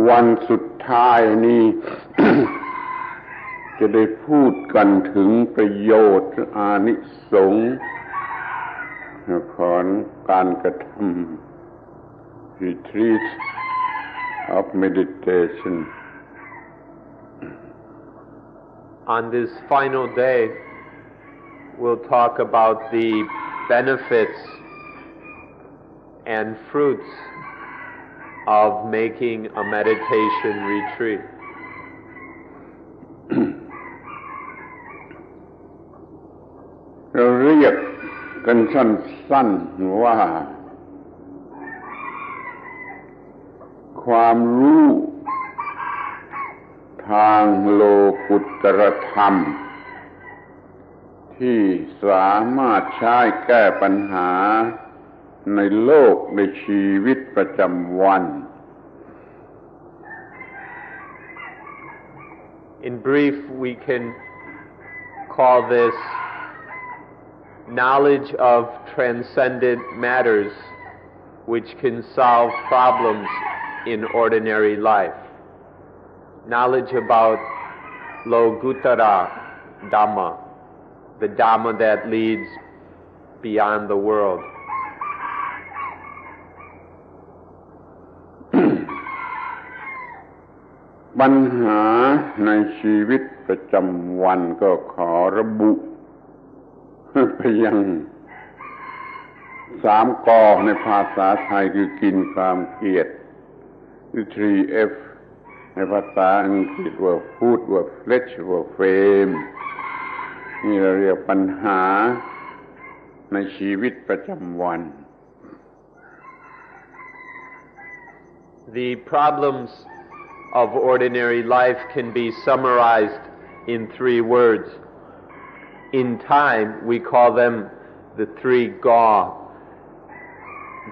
วันสุดท้ายนี้ จะได้พูดกันถึงประโยชน์อานิสงส์ของการกระทำ retreat of meditation. On this final day, we'll talk about the benefits and fruits of making a meditation retreat. เราเรียกกันสั้นๆว่าความรู้ทางโลกุตรธรรมที่สามารถใช้แก้ปัญหาในโลกในชีวิตประจำวัน In brief, we can call this knowledge of transcendent matters which can solve problems in ordinary life. Knowledge about Lokuttara Dhamma, the Dhamma that leads beyond the world. ปัญหาในชีวิตประจำวันก็ขอระบุไปยัง3 กอในภาษาไทยคือกินความเกลียดคือ 3F ในภาษาอังกฤษว่า food ว่า flesh ว่า fame นี่เราเรียกปัญหาในชีวิตประจำวัน The problems of ordinary life can be summarized in 3 words. In time, we call them the 3 Ga,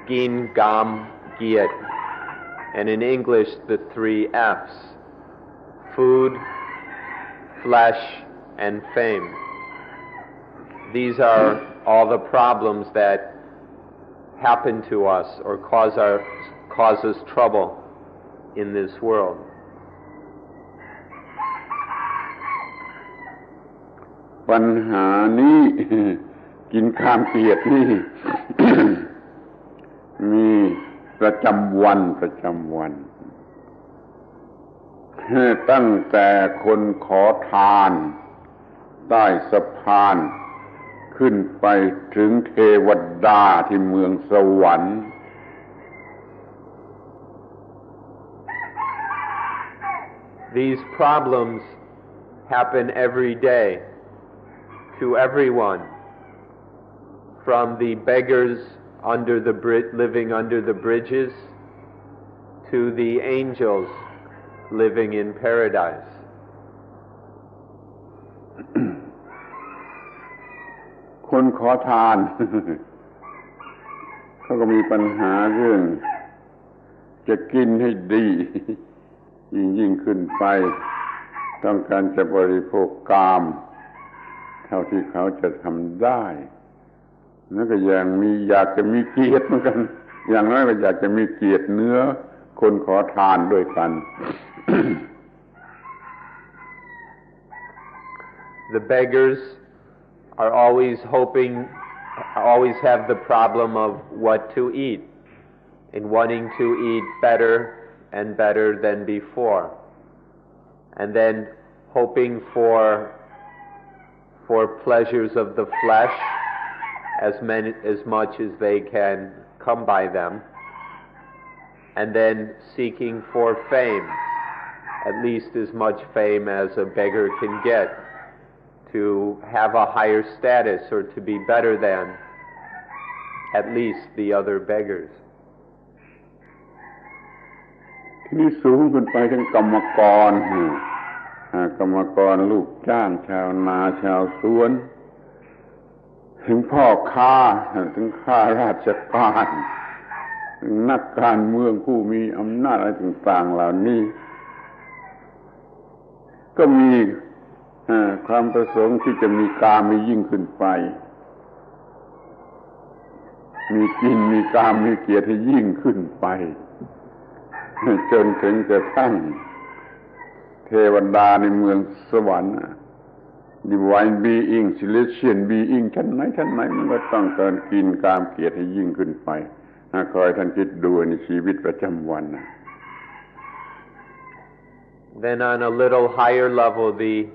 Gin, Gam, Giet, and in English, the 3 F's, food, flesh, and fame. These are all the problems that happen to us or cause us trouble in this world. ปัญหานี้ กินข้ามเกลียดนี่ มีประจำวันตั้งแต่คนขอทานใต้สะพานขึ้นไปถึงเทวดาที่เมืองสวรรค์ These problems happen every day to everyone, from the beggars living under the bridges to the angels living in paradise. คนขอทาน เขาก็มีปัญหาเรื่องจะกินให้ดียิ่งขึ้นไปต้องการจะบริโภคกามเท่าที่เขาจะทำได้แล้วก็อยากจะมีเกียรติเหมือนกันอย่างน้อยก็อยากจะมีเกียรติเนื้อคนขอทานด้วยกัน The beggars are always have the problem of what to eat and wanting to eat better and better than before, and then hoping for pleasures of the flesh as much as they can come by them, and then seeking for fame, at least as much fame as a beggar can get, to have a higher status or to be better than at least the other beggars. ที่นี่สูงขึ้นไปถึงกรรมกรลูกจ้างชาวนาชาวสวนถึงพ่อค้าถึงข้าราชการถึงนักการเมืองผู้มีอำนาจอะไรต่างๆเหล่านี้ก็มี ความประสงค์ที่จะมีกามมียิ่งขึ้นไปมีกินมีกามมีเกียรติให้ยิ่งขึ้นไป จนถึงกระทั่งเทวดาในเมืองสวรรค์ Divine Being Celestial Being ชั้นไหนมันก็ต้องการกินกามเกียรติให้ยิ่งขึ้นไปคอยท่านคิดดูในชีวิตประจำวัน Then on a little higher level, the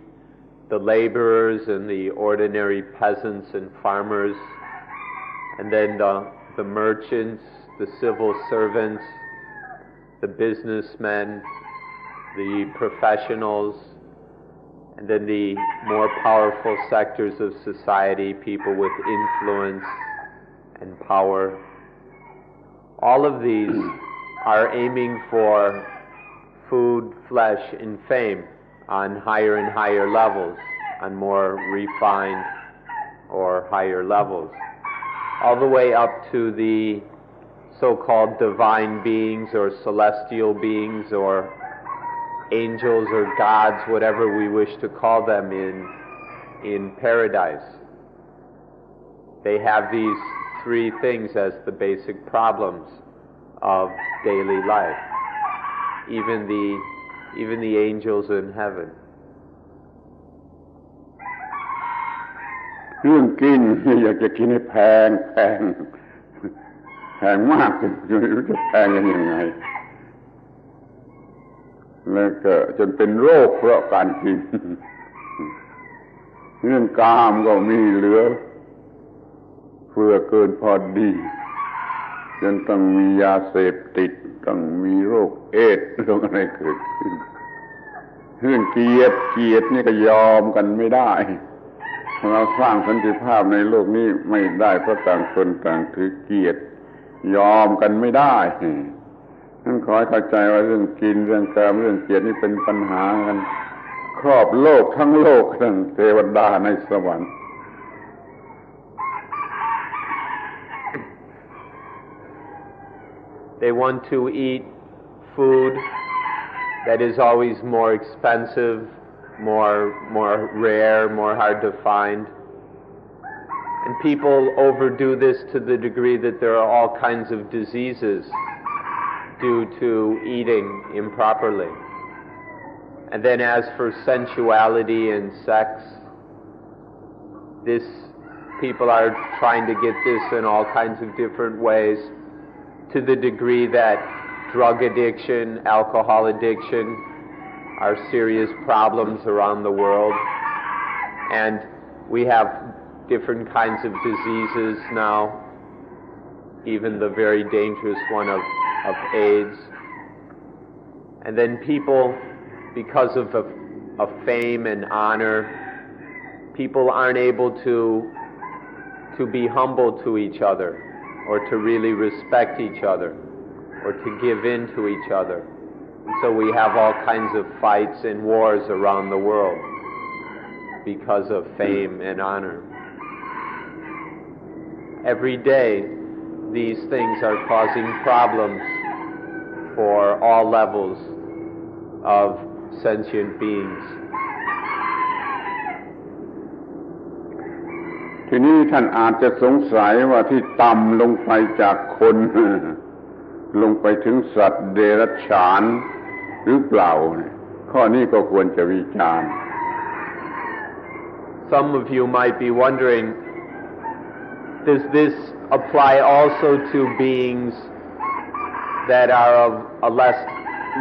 laborers and the ordinary peasants and farmers, and then the merchants, the civil servants, the businessmen, the professionals, and then the more powerful sectors of society, people with influence and power. All of these are aiming for food, flesh, and fame on higher and higher levels, on more refined or higher levels, all the way up to the so-called divine beings or celestial beings or angels or gods, whatever we wish to call them in paradise. They have these three things as the basic problems of daily life. Even the angels in heaven. เรื่องกินอยากจะกินให้แพงมากจนไม่รู้จะแพงยังไงแล้วก็จนเป็นโรคเพราะการกิน เรื่องกามก็มีเหลือเฟือเกินพอดีจนต้องมียาเสพติดต้องมีโรคเอดส์โรคอะไรเกิดขึ้นเรื่องเกียรตินี่ก็ยอมกันไม่ได้เราสร้างสันติภาพในโลกนี้ไม่ได้เพราะต่างคนต่างถือเกียรติยอมกันไม่ได้นั่นขอให้เข้าใจว่าเรื่องกินเรื่องกามเรื่องเกียรตินี่เป็นปัญหากันครอบโลกทั้งโลกทั้งเทวดาในสวรรค์ They want to eat food that is always more expensive, more rare, more hard to find. And people overdo this to the degree that there are all kinds of diseases due to eating improperly. And then as for sensuality and sex, people are trying to get this in all kinds of different ways, to the degree that drug addiction, alcohol addiction are serious problems around the world. And we have different kinds of diseases now, even the very dangerous one of AIDS. And then people, because of fame and honor, people aren't able to be humble to each other, or to really respect each other, or to give in to each other. And so we have all kinds of fights and wars around the world because of fame and honor. Every day, these things are causing problems for all levels of sentient beings. ทีนี้ท่านอาจจะสงสัยว่าที่ต่ำลงไปจากคน ลงไปถึงสัตว์เดรัจฉานหรือเปล่าข้อนี้ก็ควรจะวิจารณ์ Some of you might be wondering, does this apply also to beings that are of a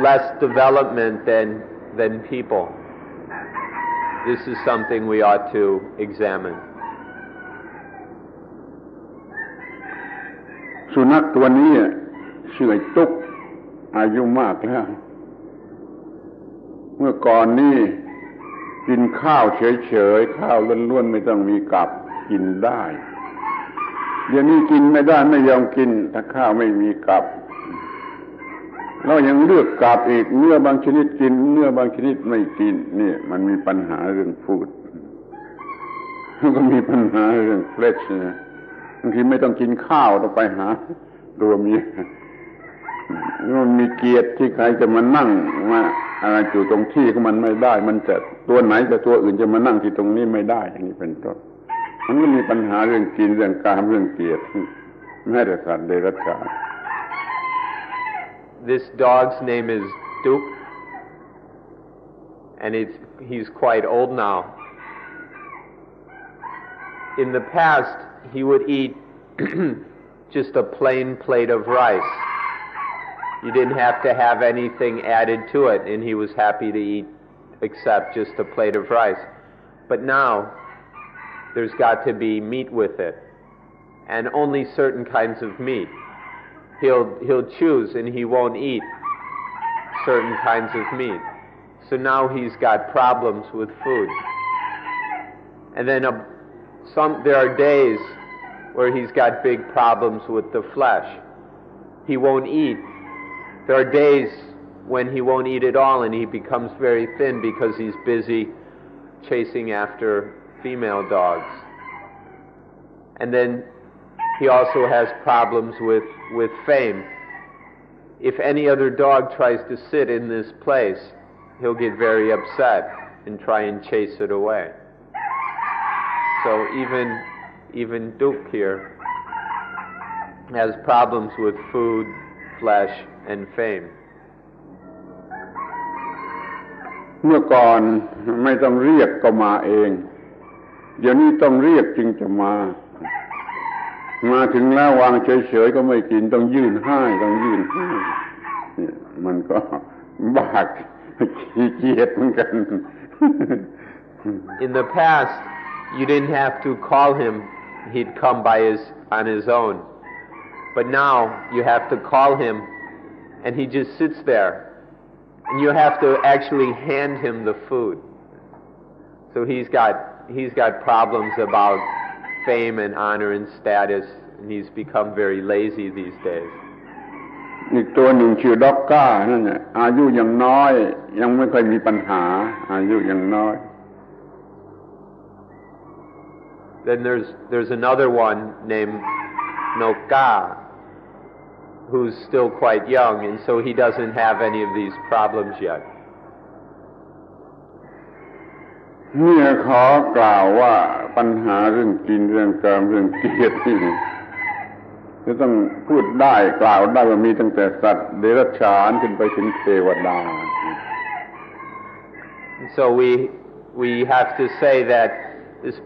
less development than people? This is something we ought to examine. สุนัขตัวนี้ชื่อไอ้ตุ๊กอายุมากแล้วเมื่อก่อนนี่กินข้าวเฉยๆข้าวล้วนๆไม่ต้องมีกับกินได้เดี๋ยวนี้กินไม่ได้ไม่ยอมกินถ้าข้าวไม่มีกับแล้วยังเลือกกับอีกเนื้อบางชนิดกินเนื้อบางชนิดไม่กินนี่มันมีปัญหาเรื่องฟู้ดแล้วก็มีปัญหาเรื่องเฟลชบางทีไม่ต้องกินข้าวต้องไปหาตัวเมียมันมีเกียรติที่ใครจะมานั่งมาอะไรอยู่ตรงที่ของมันไม่ได้มันจะตัวไหนจะตัวอื่นจะมานั่งที่ตรงนี้ไม่ได้อย่างนี้เป็นต้นมันก็มีปัญหาเรื่องกินเรื่องกามเรื่องเกียรติแม้แต่สัตว์เดรัจฉาน This dog's name is Duke, and he's quite old now. In the past, he would eat just a plain plate of rice. You didn't have to have anything added to it, and he was happy to eat except just a plate of rice. But now, there's got to be meat with it, and only certain kinds of meat. He'll choose, and he won't eat certain kinds of meat. So now he's got problems with food. And then there are days where he's got big problems with the flesh. He won't eat. There are days when he won't eat at all, and he becomes very thin because he's busy chasing after female dogs. And then he also has problems with fame. If any other dog tries to sit in this place, he'll get very upset and try and chase it away. So even Duke here has problems with food, flesh, and fame. เมื่อก่อนไม่ต้องเรียกก็มาเองเดี๋ยวนี้ต้องเรียกจึงจะมาถึงแล้ววางเฉยๆก็ไม่กินต้องยื่นให้มันก็บากขี้เกียจเหมือนกัน In the past, you didn't have to call him; he'd come on his own. But now you have to call him, and he just sits there, and you have to actually hand him the food. So he's got problems about fame and honor and status, and he's become very lazy these days. อีกตัวหนึ่งชื่อด็อกก้านั่นแหละอายุยังน้อยยังไม่ค่อยมีปัญหาอายุยังน้อย Then there's another one named Noka, who's still quite young, and so he doesn't have any of these problems yet. เนี่ยขอกล่าวว่าปัญหาเรื่องกินเรื่องกามเรื่องเกลียดนี่จะต้องพูดได้กล่าวได้ว่ามีตั้งแต่สัตว์เดรัจฉานขึ้นไปถึงเทวดา So we have to say that this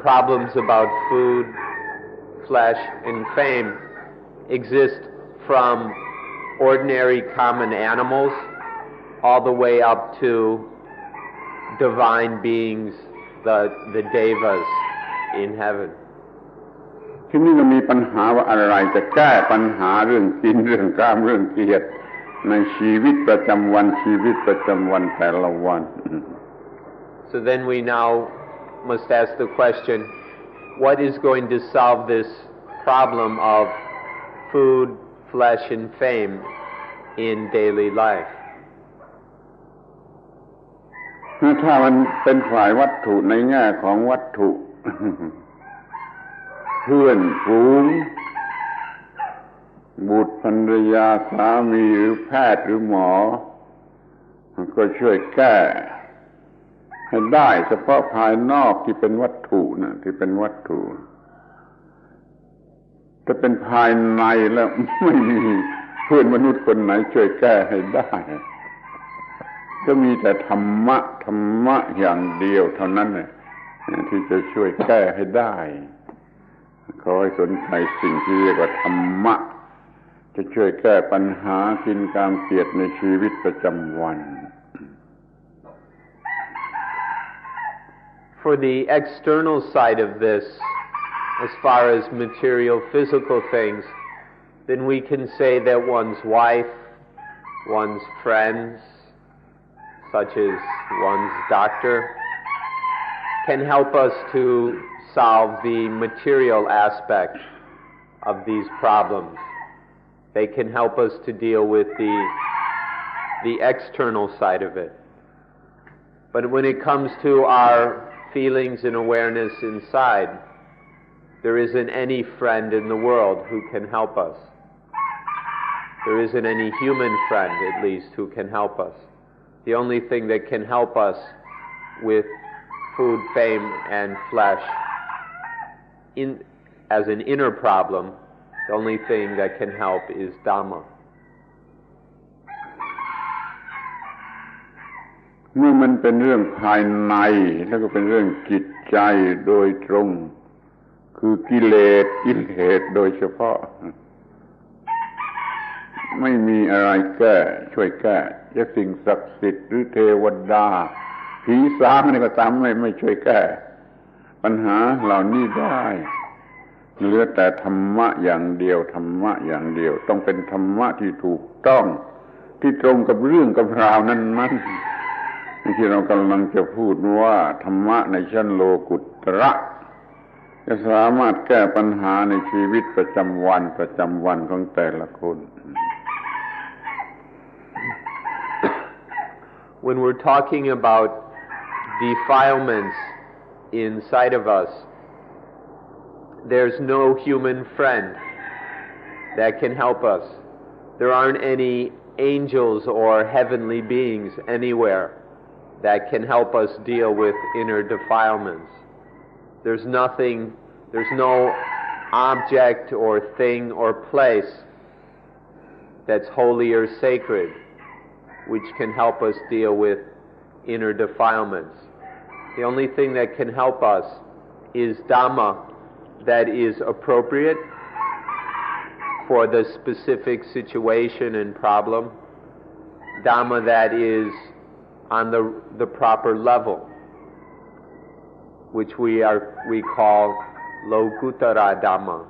problems about food, flesh, and fame exist from ordinary common animals all the way up to divine beings, the devas in heaven. ที่นี่ก็มีปัญหาว่าอะไรจะแก้ปัญหาเรื่องกินเรื่องกามเรื่องเกลียดในชีวิตประจำวันแต่ละวัน So then we now must ask the question, what is going to solve this problem of food, flesh, and fame in daily life? ถ้ามันเป็นฝ่ายวัตถุในแง่ของวัตถุ เพื่อนฝูงบุตรภรรยาสามีหรือแพทย์หรือหมอก็ช่วยแก้ให้ได้เฉพาะภายนอกที่เป็นวัตถุนะที่เป็นวัตถุถ้าเป็นภายในแล้วไม่มีเพื่อนมนุษย์คนไหนช่วยแก้ให้ได้ก็มีแต่ธรรมะอย่างเดียวเท่านั้นน่ะที่จะช่วยแก้ให้ได้ขอให้สนใจสิ่งที่เรียกว่าธรรมะจะช่วยแก้ปัญหากินกามเกลียดในชีวิตประจำวัน For the external side of this, as far as material, physical things, then we can say that one's wife, one's friends, such as one's doctor, can help us to solve the material aspect of these problems. They can help us to deal with the external side of it. But when it comes to our feelings and awareness inside, there isn't any friend in the world who can help us. There isn't any human friend, at least, who can help us. The only thing that can help us with food, fame, and flesh as an inner problem, the only thing that can help is Dhamma. เมื่อมันเป็นเรื่องภายในแล้วก็เป็นเรื่องจิตใจโดยตรงคือกิเลสโดยเฉพาะไม่มีอะไรแก้ช่วยแก้จะสิ่งศักดิ์สิทธิ์หรือเทวดาผีสางนี่ก็ตามไม่ช่วยแก้ปัญหาเหล่านี้ได้เหลือแต่ธรรมะอย่างเดียวธรรมะอย่างเดียวต้องเป็นธรรมะที่ถูกต้องที่ตรงกับเรื่องกับราวนั้นที่เรากำลังจะพูดว่าธรรมะในชั้นโลกุตระจะสามารถแก้ปัญหาในชีวิตประจำวันของแต่ละคน When we're talking about defilements inside of us, there's no human friend that can help us. There aren't any angels or heavenly beings anywhere that can help us deal with inner defilements. There's no object or thing or place that's holy or sacred which can help us deal with inner defilements. The only thing that can help us is Dhamma that is appropriate for the specific situation and problem, Dhamma that is on the proper level, which we call Lokutara Dhamma,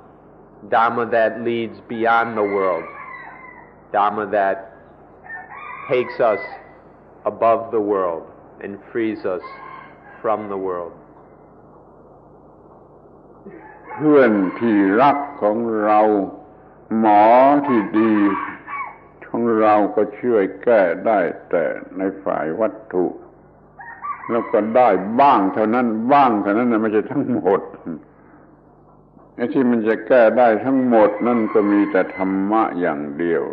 Dhamma that leads beyond the world, Dhamma that takes us above the world and frees us from the world. เพื่อนที่รักของเราหมอที่ดีของเราก็ช่วยแก้ได้แต่ในฝ่ายวัตถุแล้วก็ได้บ้างเท่านั้นนะไม่ใช่ทั้งหมดไอ้ที่มันจะแก้ได้ทั้งหมดนั่นก็มีแต่ธรรมะอย่างเดียว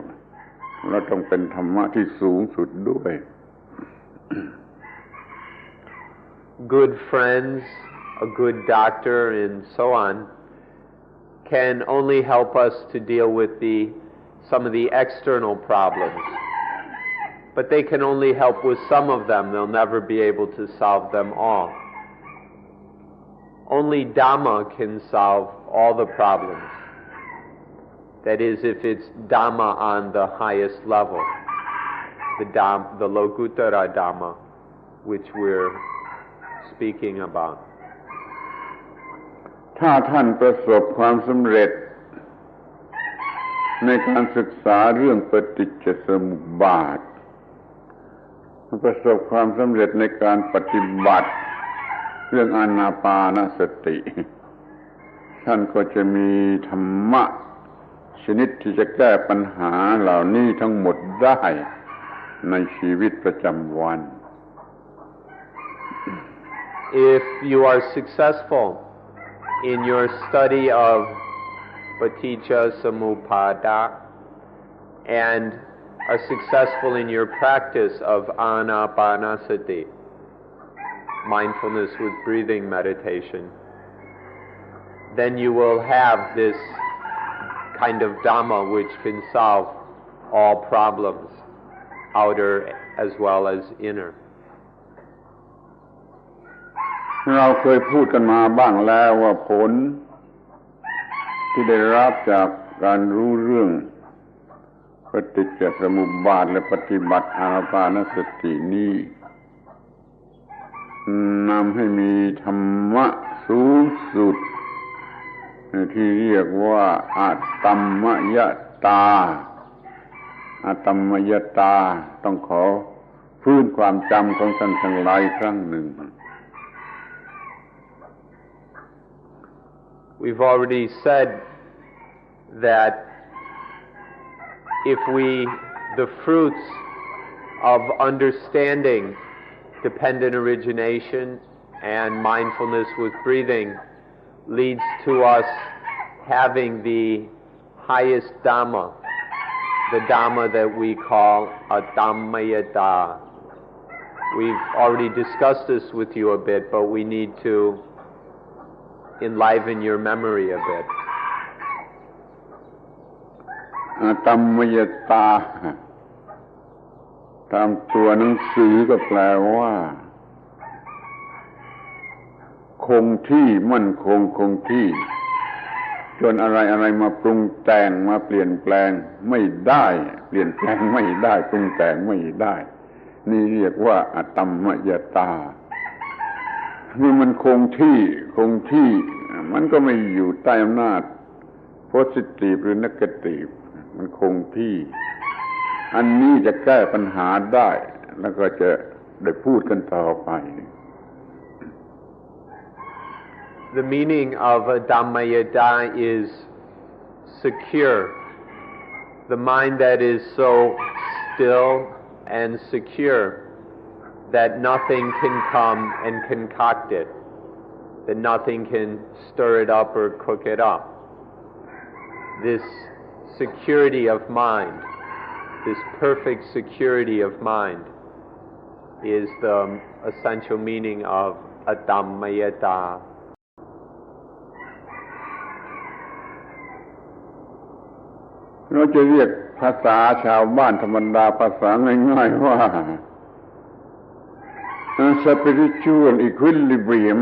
และต้องเป็นธรรมะที่สูงสุดด้วย Good friends, a good doctor, and so on can only help us to deal with some of the external problems. But they can only help with some of them. They'll never be able to solve them all. Only Dhamma can solve all the problems. That is, if it's Dhamma on the highest level, the Lokutara Dhamma, which we're speaking about. ถ้าท่านประสบความสำเร็จในการศึกษาเรื่องปฏิจจสมุปบาทประสบความสำเร็จในการปฏิบัติเรื่องอานาปานสติท่านก็จะมีธรรมะชนิดที่จะแก้ปัญหาเหล่านี้ทั้งหมดได้ในชีวิตประจำวัน If you are successful in your study of Paticca Samuppada and are successful in your practice of Anapanasati, mindfulness with breathing meditation, then you will have this kind of Dhamma which can solve all problems, outer as well as inner. เราเคยพูดกันมาบ้างแล้วว่าผลที่ได้รับจากการรู้เรื่องปฏิจจสมุปบาทและปฏิบัติอานาปานสตินี้นำให้มีธรรมะสูงสุดที่เรียกว่าอาตัมมยตาต้องขอฟื้นความจำของท่านทั้งหลายครั้งหนึ่ง We've already said that if the fruits of understanding dependent origination and mindfulness with breathing leads to us having the highest Dhamma, the Dhamma that we call Adhammayata. We've already discussed this with you a bit, but we need to enliven your memory a bit. อาตัมมยตา ตามตัวหนังสือก็แปลว่าคงที่มั่นคงคงที่จนอะไรมาปรุงแต่งมาเปลี่ยนแปลงไม่ได้เปลี่ยนแปลงไม่ได้ปรุงแต่งไม่ได้นี่เรียกว่าอตัมมยตาเมื่อมันคงที่มันก็ไม่อยู่ใต้อำนาจ positive หรือ negative มันคงที่อันนี้จะแก้ปัญหาได้แล้วก็จะได้พูดกันต่อไป The meaning of Adammayada is secure. The mind that is so still and secure that nothing can come and concoct it, that nothing can stir it up or cook it up. This security of mind, this perfect security of mind, is the essential meaning of Adammayada. เราจะเรียกภาษาชาวบ้านธรรมดาภาษาง่ายๆว่า spiritual equilibrium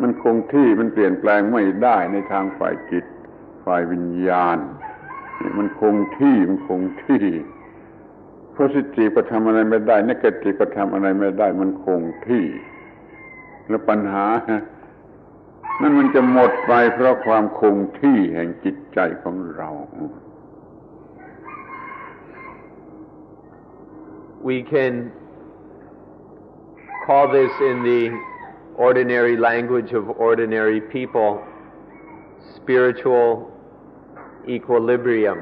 มันคงที่มันเปลี่ยนแปลงไม่ได้ในทางฝ่ายจิตฝ่ายวิญญาณมันคงที่positive ก็ทำอะไรไม่ได้ negative ก็ทำอะไรไม่ได้มันคงที่แล้วปัญหานั่นมันจะหมดไปเพราะความคงที่แห่งจิตใจของเรา We can call this in the ordinary language of ordinary people spiritual equilibrium.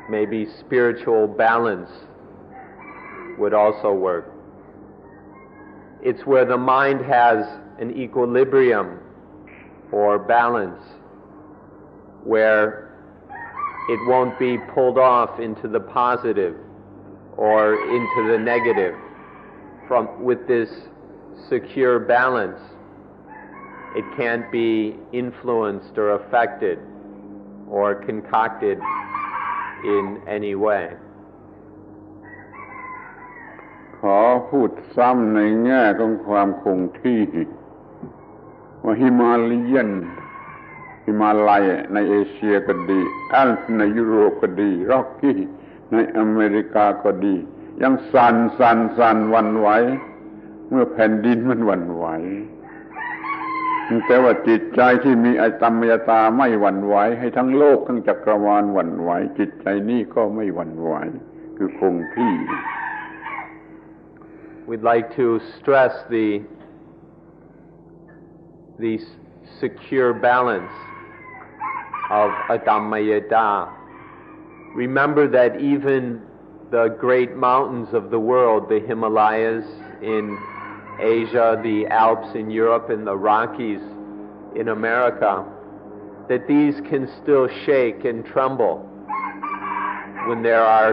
Maybe spiritual balance would also work. It's where the mind has an equilibrium or balance where it won't be pulled off into the positive or into the negative. With this secure balance, it can't be influenced or affected or concocted in any way. ขอพูดซ้ำในแง่ของความคงที่ว่าฮิมาลัยในเอเชียก็ดีแอลป์ในยุโรปก็ดีร็อกกี้ในอเมริกาก็ดียังสั่นวันไหวเมื่อแผ่นดินมันหวั่นไหวแต่ว่าจิตใจที่มีอตัมมยตาไม่หวั่นไหวให้ทั้งโลกทั้งจักรวาลหวั่นไหวจิตใจนี้ก็ไม่หวั่นไหวคือคงที่ We'd like to stress the secure balance of Adammayada. Remember that even the great mountains of the world, the Himalayas in Asia, the Alps in Europe, and the Rockies in America, that these can still shake and tremble when there are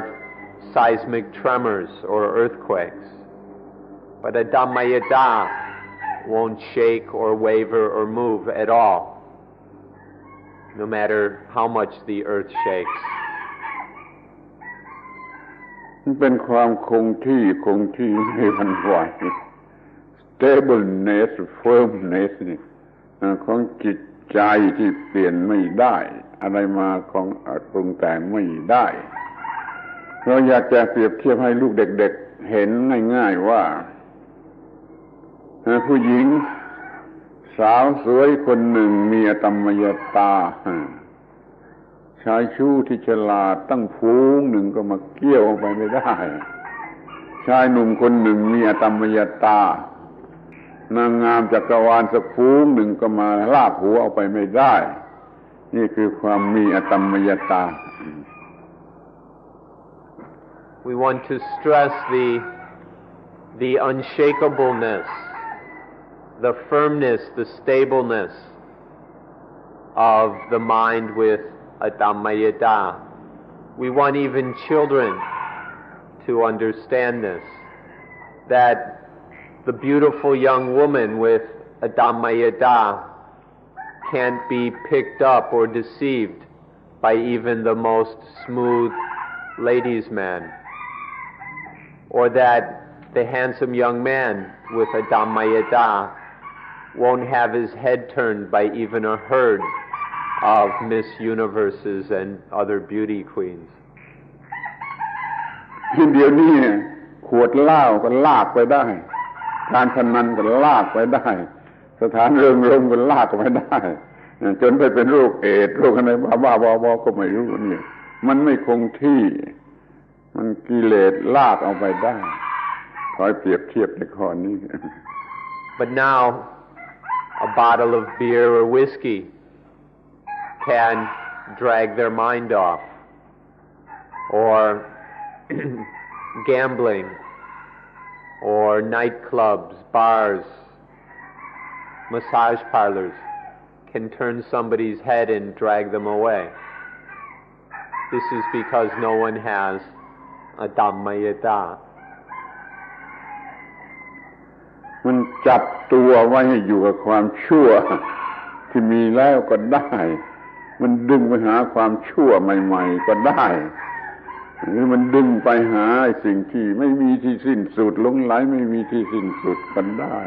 seismic tremors or earthquakes. But Adammayada won't shake or waver or move at all, no matter how much the earth shakes. มันเป็นความคงที่ไม่หวั่นไหว stableness firmness ของจิตใจที่เปลี่ยนไม่ได้อะไรมาของปรุงแต่งไม่ได้เราอยากจะเปรียบเทียบให้ลูกเด็กๆเห็นง่ายๆว่าผู้หญิงสาวสวยคนหนึ่งมีอตัมมยตาชายชู้ที่ฉลาดตั้งฝูงหนึ่งก็มาเกี่ยวออกไปไม่ได้ชายหนุ่มคนหนึ่งมีอตัมมยตานางงามจักรวาลสักฝูงหนึ่งก็มาลากหัวออกไปไม่ได้นี่คือความมีอตัมมยตา We want to stress the unshakableness, the firmness, the stableness of the mind with Adammayada. We want even children to understand this, that the beautiful young woman with Adammayada can't be picked up or deceived by even the most smooth ladies' man. or that the handsome young man with a Dhammayata won't have his head turned by even a herd of Miss Universes and other beauty queens. เดี๋ยวนี้ขวดเหล้าก็ลากไปได้การพนันก็ลากไปได้สถานเริงรมย์ก็ลากไปได้จนไปเป็นโรคเอดส์โรคอะไรบ้าๆก็ไม่รู้นี่มันไม่คงที่มันกิเลสลากเอาไปได้ขอให้เปรียบเทียบในข้อนี้ But now a bottle of beer or whiskey can drag their mind off, or gambling, or nightclubs, bars, massage parlors can turn somebody's head and drag them away. This is because no one has a Dhammayata. มันจับตัวไว้ให้อยู่กับความชั่วที่มีแล้วก็ได้มันดึงไปหาความชั่วใหม่ๆก็ได้หรือมันดึงไปหาสิ่งที่ไม่มีที่สิ้นสุดหลงไหลไม่มีที่สิ้นสุดก็ได้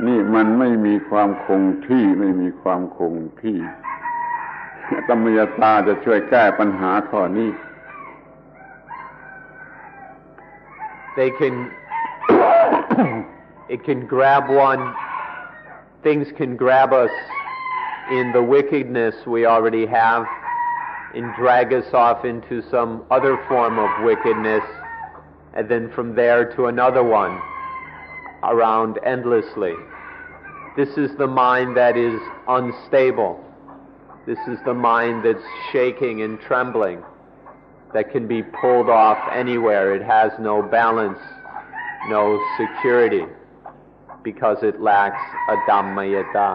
นี่มันไม่มีความคงที่ไม่มีความคงที่ธัมมยตาจะช่วยแก้ปัญหาข้อนี้ It can grab one, things can grab us in the wickedness we already have and drag us off into some other form of wickedness, and then from there to another one, around endlessly. This is the mind that is unstable. This is the mind that's shaking and trembling, that can be pulled off anywhere. It has no balance, no security, because it lacks a Dhammayata.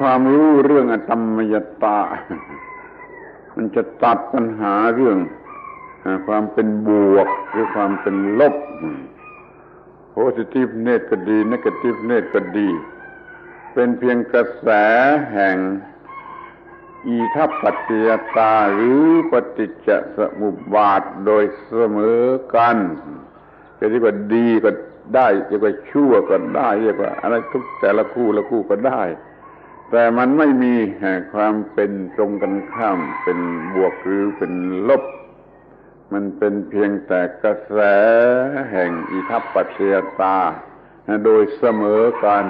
ความรู้เรื่องอธัมมยตามันจะตัดปัญหาเรื่องความเป็นบวกหรือความเป็นลบ positive net ก็ดี negative net ก็ดีเป็นเพียงกระแสแห่งอิทัปปัจจยตาหรือปฏิจจสมุปบาทโดยเสมอกันจะเรียกว่าดีก็ได้เรียกว่าชั่วก็ได้เรียกว่าอะไรทุกแต่ละคู่ละคู่ก็ได้แต่มันไม่มีความเป็นตรงกันข้ามเป็นบวกหรือเป็นลบมันเป็นเพียงแต่กระแสแห่งอิทัปปัจจยตาโดยเสมอกัน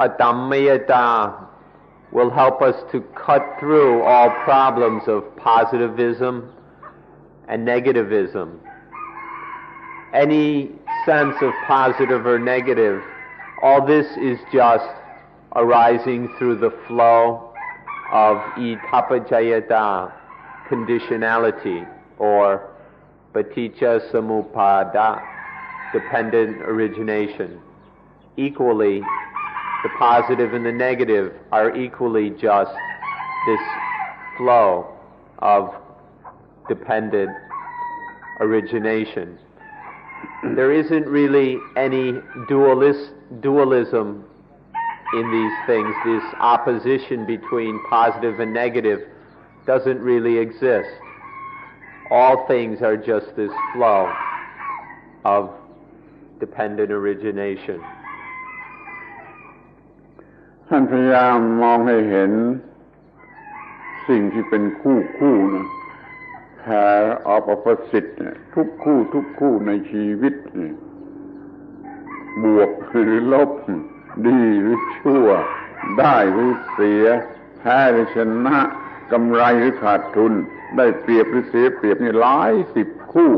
A Dhammayata will help us to cut through all problems of positivism and negativism. Any sense of positive or negative, all this is just arising through the flow of Itappajayata, conditionality, or Paticca Samuppada, dependent origination. Equally, the positive and the negative are equally just this flow of dependent origination. There isn't really any dualism in these things. This opposition between positive and negative doesn't really exist. All things are just this flow of dependent origination. ท่านพยายามมองให้เห็นสิ่งที่เป็นคู่นะ pair of opposite ทุกคู่ในชีวิตบวกหรือลบดีหรือชั่วได้หรือเสียแพ้หรือชนะกำไรหรือขาดทุนได้เปรียบหรือเสียเปรียบนี่หลายสิบคู่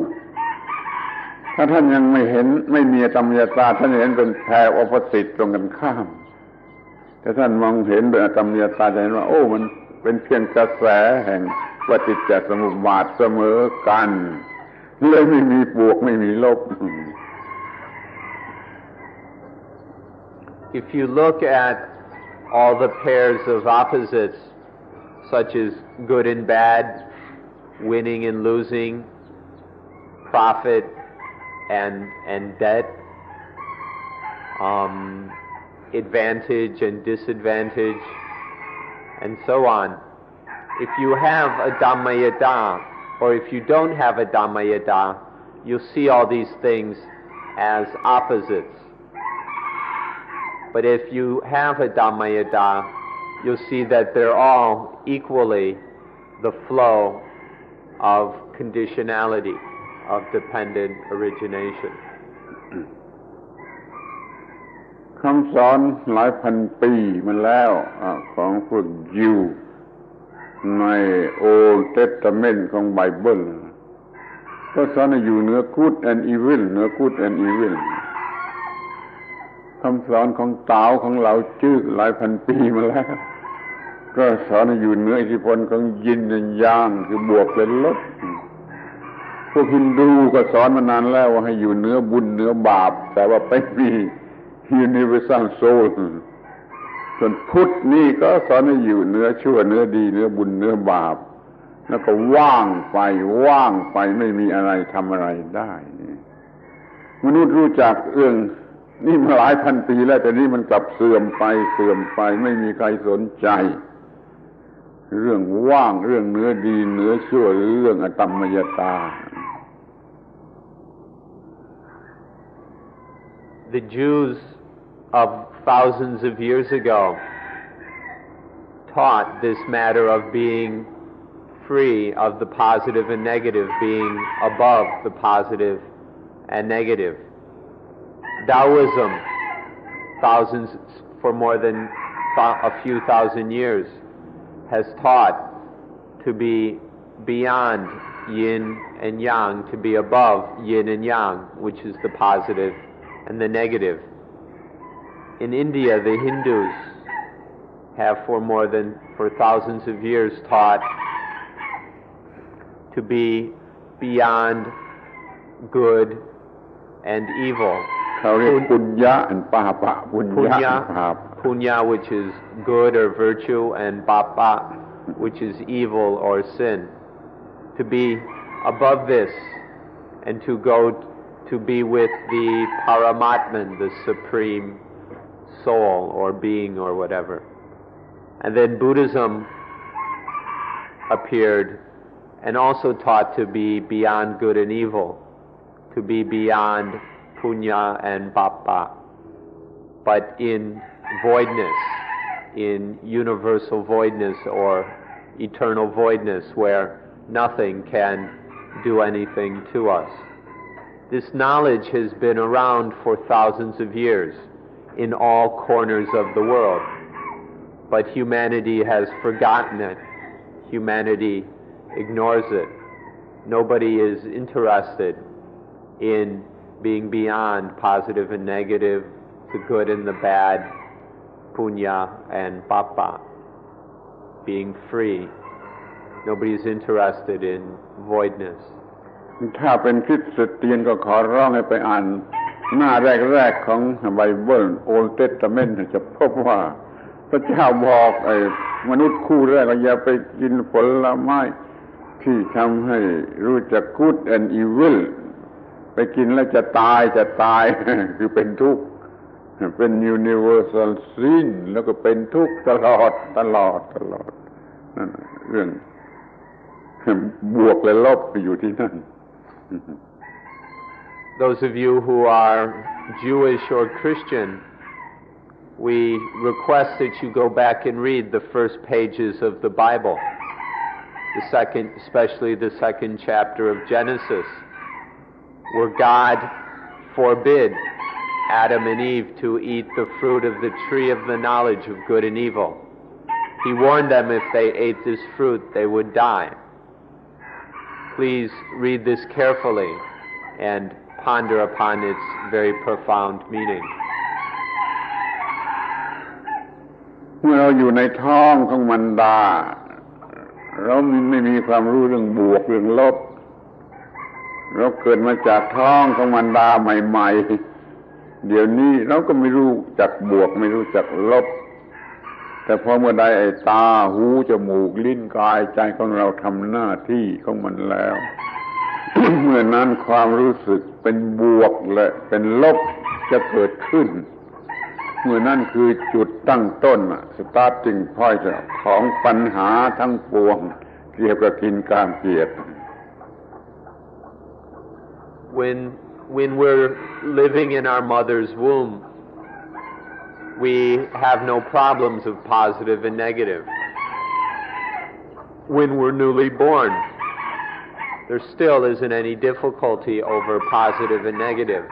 ถ้าท่านยังไม่เห็นไม่มีธรรมยตาท่านเห็นเป็น pair of opposite ตรงกันข้ามถ้าท่านมองเห็นเป็นธรรมยตาจะเห็นว่าโอ้มันเป็นเพียงกระแสแห่งปฏิจจสมุปบาทเสมอกันเลยไม่มีบวกไม่มีลบ If you look at all the pairs of opposites, such as good and bad, winning and losing, profit and debt, advantage and disadvantage, and so on. If you have a Dhammayada, or if you don't have a Dhammayada, you'll see all these things as opposites. But if you have a Dhammayada, you'll see that they're all equally the flow of conditionality, of dependent origination. คำสอนหลายพันปีมาแล้วของพวกยิวใน Old Testament ของไบเบิลก็สอนให้อยู่เหนือ Good and Evil เหนือ Good and Evil คำสอนของเต๋าของเหลาจื้อหลายพันปีมาแล้วก็สอนให้อยู่เหนืออิทธิพลของยินและยางคือบวกเป็นลบพวกฮินดูก็สอนมานานแล้วว่าให้อยู่เหนือบุญเหนือบาปแต่ว่าไปมี Universal Soul ส่วนพุทธนี่ก็สอนให้อยู่เหนือชั่วเหนือดีเหนือบุญเหนือบาปแล้วก็ว่างไปไม่มีอะไรทำอะไรได้มนุษย์รู้จักเรื่องนี่มาหลายพันปีแล้วแต่นี่มันกลับเสื่อมไปไม่มีใครสนใจเรื่องว่างเรื่องเหนือดีเหนือชั่วหรือเรื่องอตัมมยตา The Jews of thousands of years ago taught this matter of being free of the positive and negative, being above the positive and negative. Taoism, for more than a few thousand years, has taught to be beyond yin and yang, to be above yin and yang, which is the positive and the negative. In India, the Hindus have for thousands of years taught to be beyond good and evil. เขาเรียกปุญญะและปาปะ Punya, which is good or virtue, and papa, which is evil or sin. To be above this and to be with the Paramatman, the supreme soul or being or whatever. And then Buddhism appeared and also taught to be beyond good and evil, to be beyond punya and papa, but in voidness, in universal voidness or eternal voidness where nothing can do anything to us. This knowledge has been around for thousands of years in all corners of the world, but humanity has forgotten it. Humanity ignores it. Nobody is interested in being beyond positive and negative, the good and the bad, punya and papa, being free. Nobody is interested in voidness. ถ้าเป็นคริสเตียนก็ขอร้องให้ไปอ่านหน้าแรกๆของไบเบิล Old Testament จะพบว่าพระเจ้าบอกมนุษย์คู่แรกว่าอย่าไปกินผลไม้ที่ทำให้รู้จัก Good and Evil ไปกินแล้วจะตาย คือเป็นทุกข์เป็น Universal Sin แล้วก็เป็นทุกข์ตลอดนั่นเรื่องบวกและลบอยู่ที่นั่น Those of you who are Jewish or Christian, we request that you go back and read the first pages of the Bible, especially the second chapter of Genesis, where God forbid Adam and Eve to eat the fruit of the tree of the knowledge of good and evil. He warned them if they ate this fruit, they would die. Please read this carefully and ponder upon its very profound meaning. เมื่อเราอยู่ในท้องของมารดาเราไม่มีความรู้เรื่องบวกเรื่องลบเราเกิดมาจากท้องของมารดาใหม่ๆเดี๋ยวนี้เราก็ไม่รู้จักบวกไม่รู้จักลบแต่พอเมื่อใดไอ้ตาหูจมูกลิ้นกายใจของเราทำหน้าที่ของมันแล้ว เมื่อนั้นความรู้สึกเป็นบวกและเป็นลบจะเกิดขึ้น เมื่อนั่นคือจุดตั้งต้น starting point ของปัญหาทั้งปวงเกี่ยวกับกินกามเกียรติ When we're living in our mother's womb, we have no problems of positive and negative. When we're newly born, there still isn't any difficulty over positive and negative.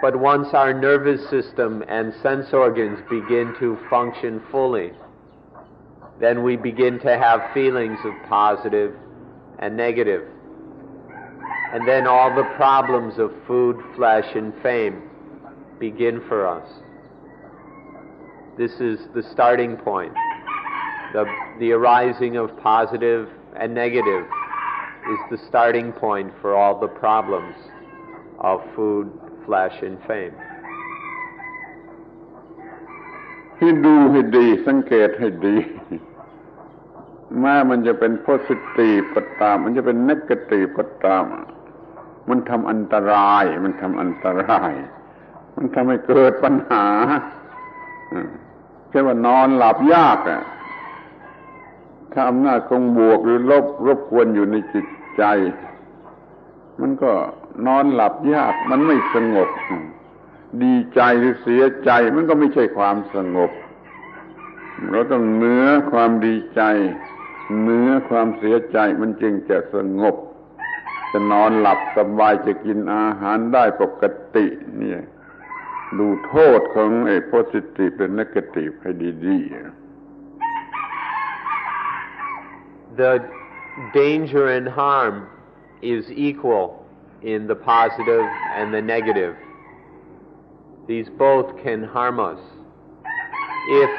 But once our nervous system and sense organs begin to function fully, then we begin to have feelings of positive and negative. And then all the problems of food, flesh, and fame begin for us. This is the starting point. The arising of positive and negative is the starting point for all the problems of food, flesh, and fame. ให้ดูให้ดีสังเกตให้ดีแม้มันจะเป็น positive ก็ตามมันจะเป็น negative ก็ตามมันทำอันตรายมันทำให้เกิดปัญหาเช่นว่านอนหลับยากถ้าอำนาจของบวกหรือลบรบกวนอยู่ในจิตใจมันก็นอนหลับยากมันไม่สงบดีใจหรือเสียใจมันก็ไม่ใช่ความสงบเราต้องเหนือความดีใจเหนือความเสียใจมันจึงจะสงบจะนอนหลับสบายจะกินอาหารได้ปกติเนี่ยดูโทษของไอ้ positive และ negative ให้ดีๆ The danger and harm is equal in the positive and the negative. These both can harm us. If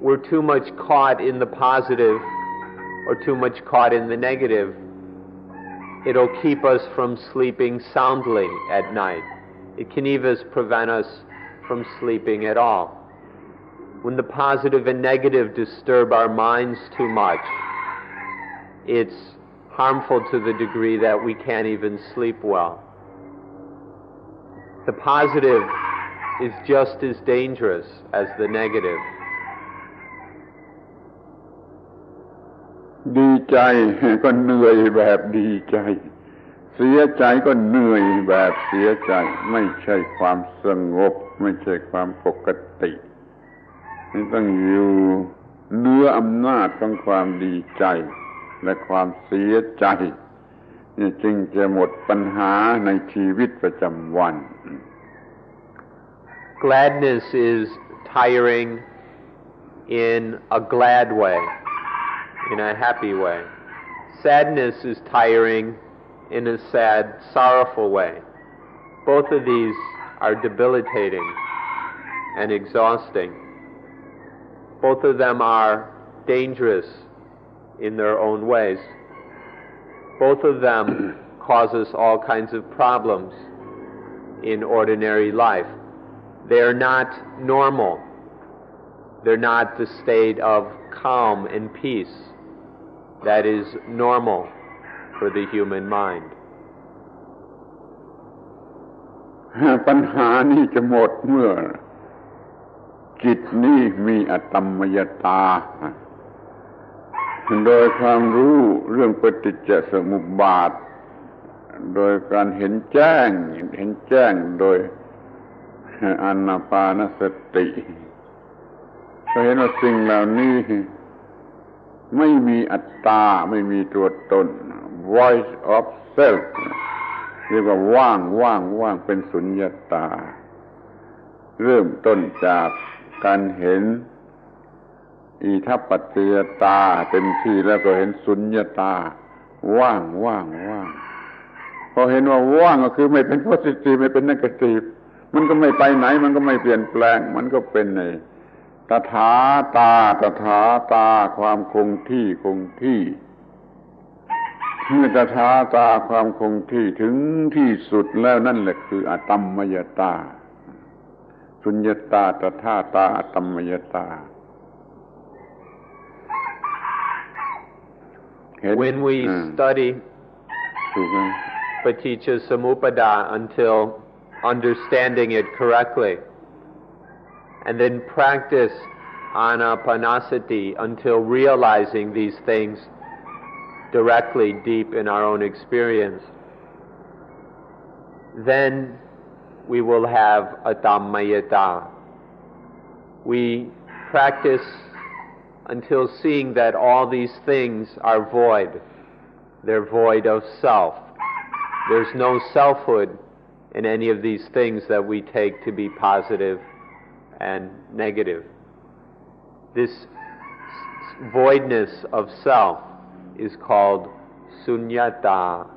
we're too much caught in the positive or too much caught in the negative, it'll keep us from sleeping soundly at night. It can even prevent us from sleeping at all. When the positive and negative disturb our minds too much, it's harmful to the degree that we can't even sleep well. The positive is just as dangerous as the negative. ดีใจก็เหนื่อยแบบดีใจเสียใจก็เหนื่อยแบบเสียใจไม่ใช่ความสงบไม่ใช่ความปกติมันต้องอยู่เหนืออำนาจของความดีใจและความเสียใจนี่จึงจะหมดปัญหาในชีวิตประจำวัน Gladness is tiring in a glad way, in a happy way. Sadness is tiring in a sad, sorrowful way. Both of these are debilitating and exhausting. Both of them are dangerous in their own ways. Both of them cause us all kinds of problems in ordinary life. They're not normal. They're not the state of calm and peace that is normal for the human mind. ปัญหานี้จะหมดเมื่อจิตนี้มีอตมมยตาโดยความรู้เรื่องปฏิจจสมุปบาทโดยการเห็นแจ้งโดยอานาปานสติก็เห็นว่าสิ่งเหล่านี้ไม่มีอัตตาไม่มีตัวตน voice of self เรียกว่าว่างเป็นสุญญตาเริ่มต้นจากการเห็นอิทัปปัจจยตาเต็มที่แล้วก็เห็นสุญญตาว่างพอเห็นว่าว่างก็คือไม่เป็น positive ไม่เป็น negative มันก็ไม่ไปไหนมันก็ไม่เปลี่ยนแปลงมันก็เป็นในตถาตาความคงที่เมื่อตถาตาความคงที่ถึงที่สุดแล้วนั่นแหละคืออตมมยตาสุญญตาตถาตาอตมมยตา When we study Paticca Samuppada until understanding it correctly, and then practice anapanasati until realizing these things directly deep in our own experience, then we will have adammayata. We practice until seeing that all these things are void. They're void of self. There's no selfhood in any of these things that we take to be positive and negative. This voidness of self is called sunyata,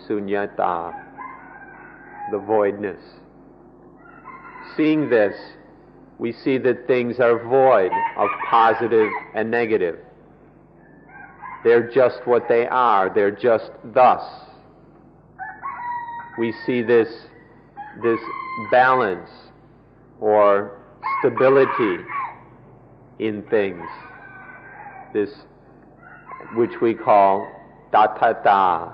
sunyata, the voidness. Seeing this, we see that things are void of positive and negative. They're just what they are. They're just thus. We see this balance or stability in things, this which we call tatata,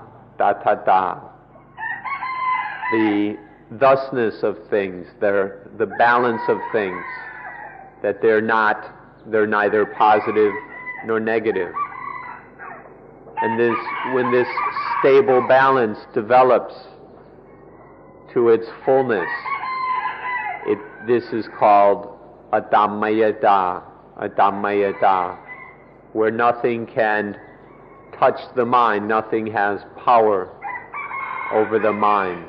the thusness of things, the balance of things, that they're neither positive nor negative. And when this stable balance develops to its fullness, this is called adammayata, where nothing can touch the mind, nothing has power over the mind.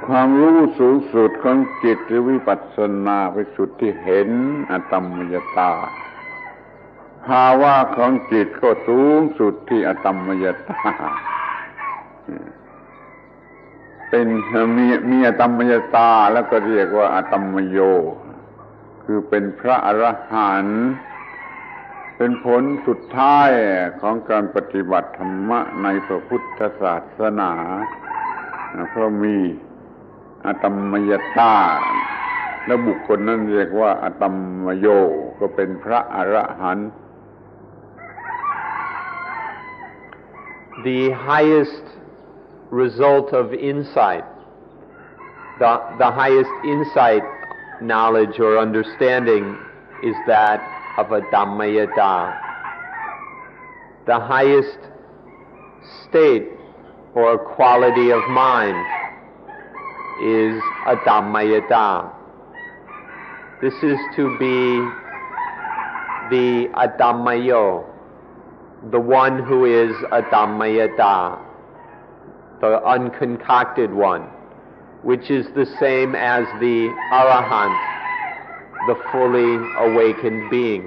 ความรู้สูงสุดของจิตหรือวิปัสสนาวิสุทธิเห็นอตัมมยตาภาวะของจิตก็สูงสุดที่อตัมมยตาเป็นมีอตัมมยตาแล้วก็เรียกว่าอตัมมโยคือเป็นพระอรหันต์เป็นผลสุดท้ายของการปฏิบัติธรรมะในพระพุทธศาสนาเพราะมีอตัมมยตาและบุคคลนั้นเรียกว่าอตัมมโยก็เป็นพระอรหันต์ The highest result of insight, the highest insight, knowledge or understanding is that of a Dhammayata. The highest state or quality of mind is a Dhammayata. This is to be the Adammayo, the one who is a Dhammayata, the unconcocted one, which is the same as the Arahant, the fully awakened being,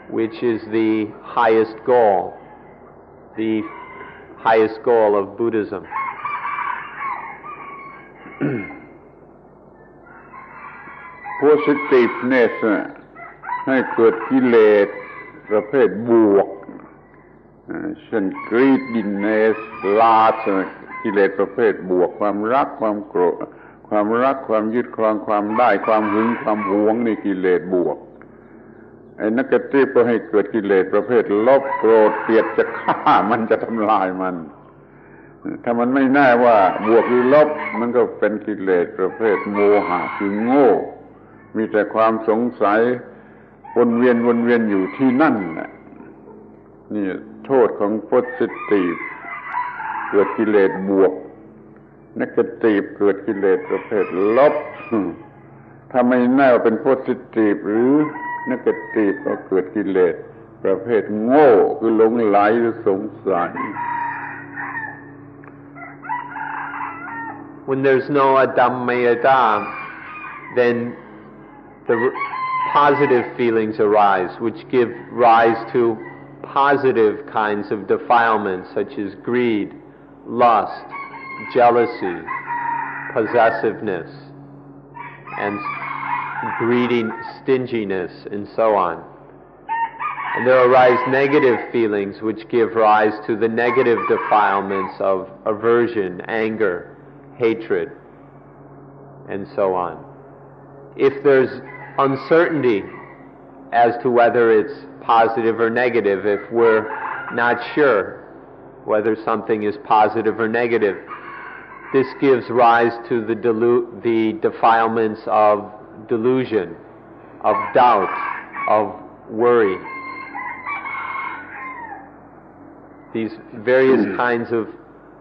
which is the highest goal of Buddhism. Positiveness ให้เกิดกิเลสประเภทบวกเช่น greediness lust กิเลสประเภทบวกความรักความโกรธความรักความยึดครองความได้ความหึงความหวงนี่กิเลสบวกไอ้ negative ก็ให้เกิดกิเลสประเภทลบโกรธเกลียดจะฆ่ามันจะทำลายมันถ้ามันไม่แน่ว่าบวกหรือลบมันก็เป็นกิเลสประเภทโมหะคือโง่มีแต่ความสงสัยวนเวียนอยู่ที่นั่นน่ะนี่โทษของ positive เกิดกิเลสบวก negative เกิดกิเลสประเภทลบถ้าไม่แน่ว่าเป็น positive หรือ negative ก็เกิดกิเลสประเภทโง่คือหลงไหลหรือสงสัย When there's no adammayata, then the positive feelings arise, which give rise to positive kinds of defilements such as greed, lust, jealousy, possessiveness, and greedy stinginess, and so on. And there arise negative feelings which give rise to the negative defilements of aversion, anger, hatred, and so on. If there's uncertainty as to whether it's positive or negative, if we're not sure whether something is positive or negative, This gives rise to the defilements of delusion, of doubt, of worry. These various kinds of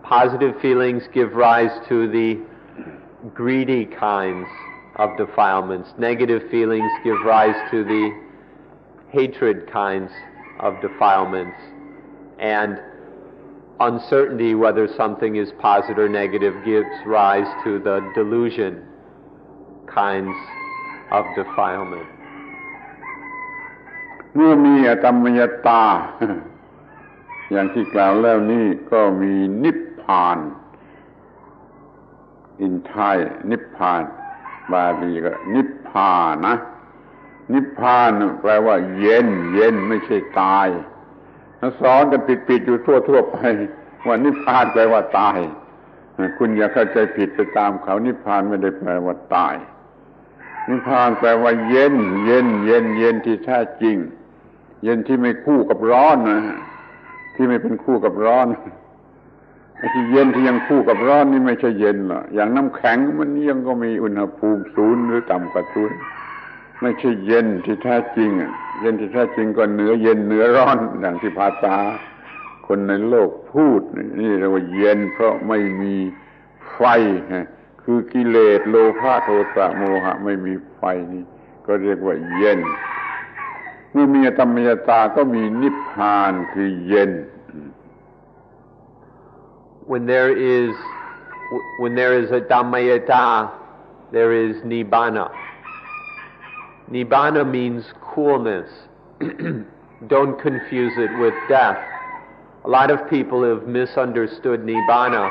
positive feelings give rise to the greedy kinds of defilements. Negative feelings give rise to the hatred kinds of defilements. And uncertainty whether something is positive or negative gives rise to the delusion kinds of defilement. เมื่อมีอตมยตา อย่างที่กล่าวแล้วนี่ก็มีนิพพาน in Thai นิพพานบาลีก็นิพพานะนิพพานแปลว่าเย็นเย็นไม่ใช่ตายสอนกันผิดๆอยู่ทั่วๆไปว่านิพพานแปลว่าตายคุณอย่าเข้าใจผิดไปตามเขานิพพานไม่ได้แปลว่าตายนิพพานแปลว่าเย็นเย็นเย็นเย็นที่แท้จริงเย็นที่ไม่คู่กับร้อนนะที่ไม่เป็นคู่กับร้อนไอ้ที่เย็นที่ยังคู่กับร้อนนี่ไม่ใช่เย็นหรอกอย่างน้ำแข็งมันยังก็มีอุณหภูมิ0หรือต่ำกว่า0ไม่ใช่เย็นที่แท้จริงเย็นที่แท้จริงก็เหนือเย็นเหนือร้อนอย่างที่ภาษาคนในโลกพูดนี่เรียกว่าเย็นเพราะไม่มีไฟคือกิเลสโลภะโทสะโมหะไม่มีไฟนี่ก็เรียกว่าเย็นเมื่อมีอตมยตาก็มีนิพพานคือเย็น When there is a Dhammayata, there is Nibbana. Nibbana means coolness. Don't confuse it with death. A lot of people have misunderstood Nibbana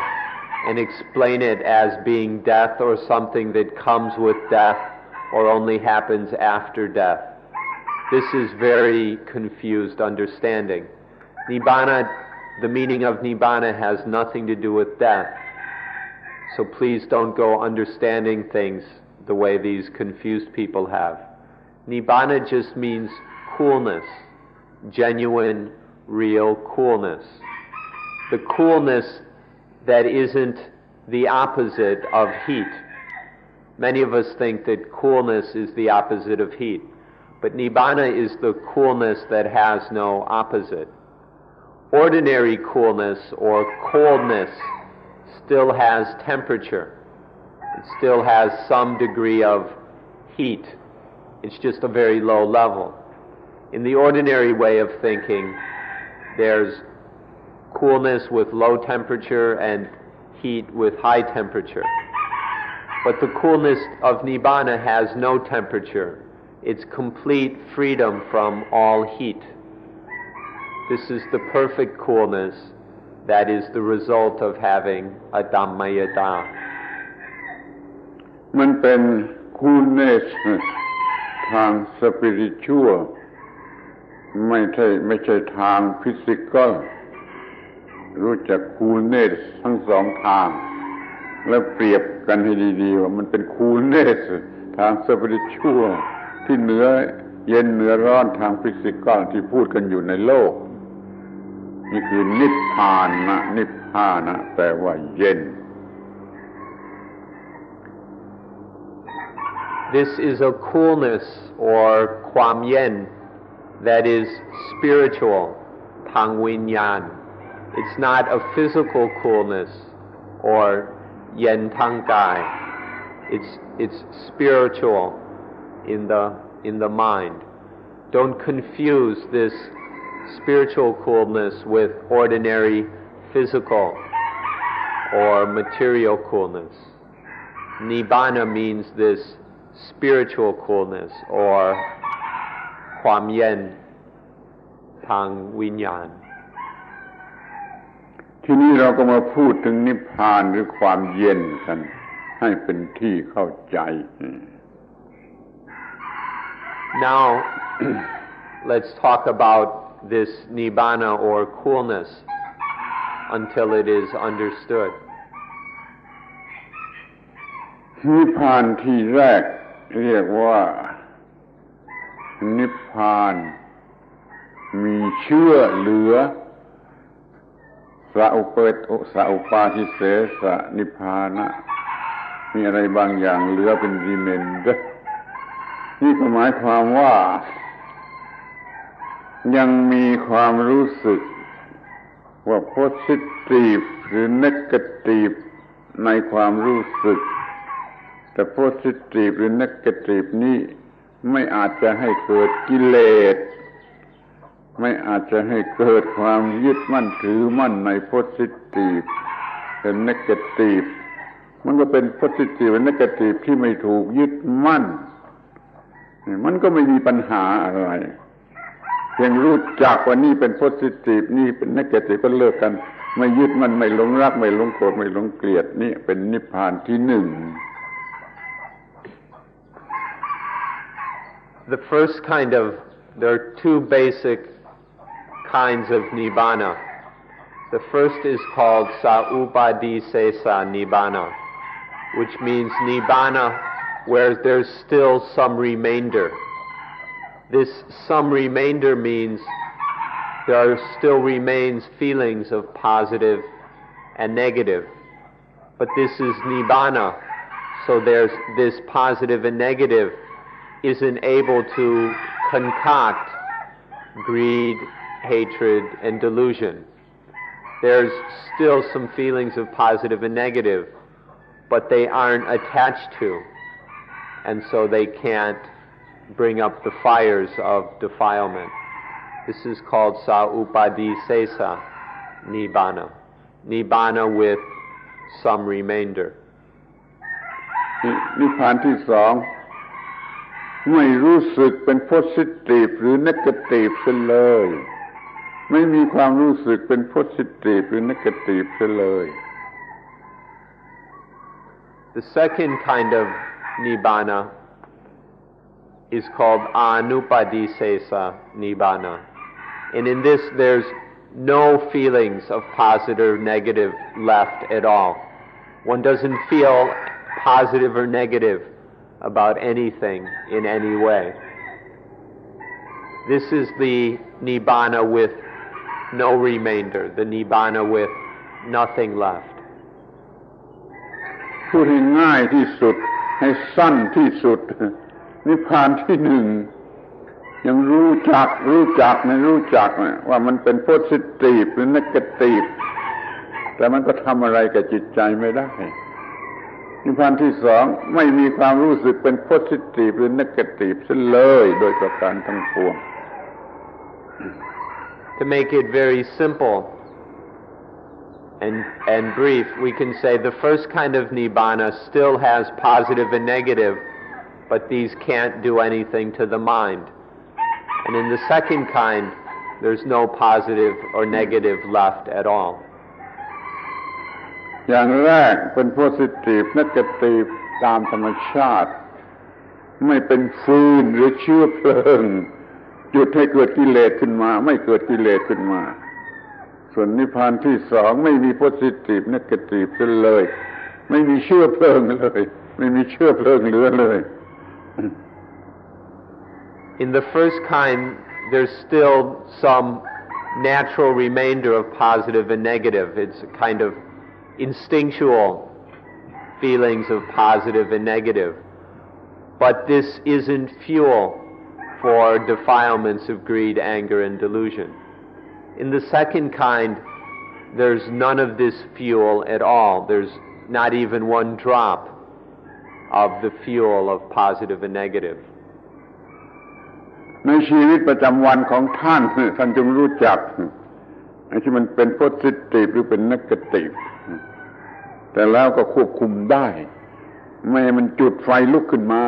and explain it as being death or something that comes with death or only happens after death. This is very confused understanding. Nibbana, the meaning of Nibbana has nothing to do with death. So please don't go understanding things the way these confused people have. Nibbana just means coolness, genuine, real coolness. The coolness that isn't the opposite of heat. Many of us think that coolness is the opposite of heat, but Nibbana is the coolness that has no opposite. Ordinary coolness or coldness still has temperature. It still has some degree of heat. It's just a very low level. In the ordinary way of thinking, there's coolness with low temperature and heat with high temperature. But the coolness of Nibbana has no temperature. It's complete freedom from all heat. This is the perfect coolness that is the result of having a Dhammayata. มันเป็น coolness ทาง spiritual ไม่ใช่ทาง physical รู้จัก coolness ทั้งสองทางแล้วเปรียบกันให้ดีๆว่ามันเป็น coolness ทาง spiritual ที่เหนือเย็นเหนือร้อนทาง physical ที่พูดกันอยู่ในโลกนี่คือนิพพานนะนิพพานะแปลว่าเย็น This is a coolness orความเย็น that is spiritual, ทางวิญญาณ It's not a physical coolness or เย็นทางกาย It's spiritual in the mind. Don't confuse this spiritual coolness with ordinary physical or material coolness. Nibbana means this spiritual coolness or ความเย็นทางวิญญาณ ทีนี้เราก็มาพูดถึงนิพพานหรือความเย็นกันให้เป็นที่เข้าใจ Now let's talk about this Nibbana or coolness until it is understood. นิพพานที่แรกเรียกว่านิพพานมีเชื่อเหลือ สะอุเปตสะอุปาทิเสสะนิพพานะมีอะไรบางอย่างเหลือเป็นรีเมนเดอร์นี่ก็หมายความว่ายังมีความรู้สึกว่า positive หรือ negative ในความรู้สึกแต่ positive หรือ negative นี้ไม่อาจจะให้เกิดกิเลสไม่อาจจะให้เกิดความยึดมั่นถือมั่นใน positive เป็น negative มันก็เป็น positive และ negative ที่ไม่ถูกยึดมั่นมันก็ไม่มีปัญหาอะไรเพียงรู้จักว่านี่เป็น positive นี่เป็น negative ก็เลิกกันไม่ยึดมั่นไม่หลงรักไม่หลงโกรธไม่หลงเกลียดนี่เป็นนิพพานที่หนึ่ง The first kind of, there are two basic kinds of nibbana. The first is called saupadisesa nibbana, which means nibbana where there's still some remainder. This some remainder means there still remains feelings of positive and negative. But this is nibbana, so there's this positive and negative isn't able to concoct greed, hatred, and delusion. There's still some feelings of positive and negative, but they aren't attached to, and so they can't bring up the fires of defilement. This is called saupadisesa nibbana. Nibbana with some remainder. นิพพานที่สองไม่รู้สึกเป็น positive หรือ negative เสียเลยไม่มีความรู้สึกเป็น positive หรือ negative เสียเลย The second kind of nibbana is called anupadisesa nibbana. And in this there's no feelings of positive or negative left at all. One doesn't feel positive or negative about anything in any way. This is the nibbana with no remainder, the nibbana with nothing left. พูดให้ง่ายที่สุดให้สั้นที่สุดนิพพานที่หนึ่งยังรู้จักว่ามันเป็น positive หรือ negative แต่มันก็ทำอะไรกับจิตใจไม่ได้นิพพานที่สองไม่มีความรู้สึกเป็น positive หรือ negative ซะเลยโดยประการทั้งปวง To make it very simple and brief, we can say the first kind of nibbana still has positive and negative, but these can't do anything to the mind. And in the second kind, there's no positive or negative left at all. อย่างแรกเป็น positive negative ตามธรรมชาติไม่เป็นฟืนหรือเชื้อเพลิงจุดให้เกิดกิเลสขึ้นมาไม่เกิดกิเลสขึ้นมาส่วนนิพพานที่สองไม่มี positive negative เลยไม่มีเชื้อเพลิงเลยไม่มีเชื้อเพลิงเหลือเลย In the first kind, there's still some natural remainder of positive and negative. It's a kind of instinctual feelings of positive and negative. But this isn't fuel for defilements of greed, anger, and delusion. In the second kind, there's none of this fuel at all. There's not even one drop of the fuel of positive and negative. ในชีวิตประจำวันของท่านจงรู้จักไอ้ที่มันเป็น positive หรือเป็น negative แต่แล้วก็ควบคุมได้ไม่ให้มันจุดไฟลุกขึ้นมา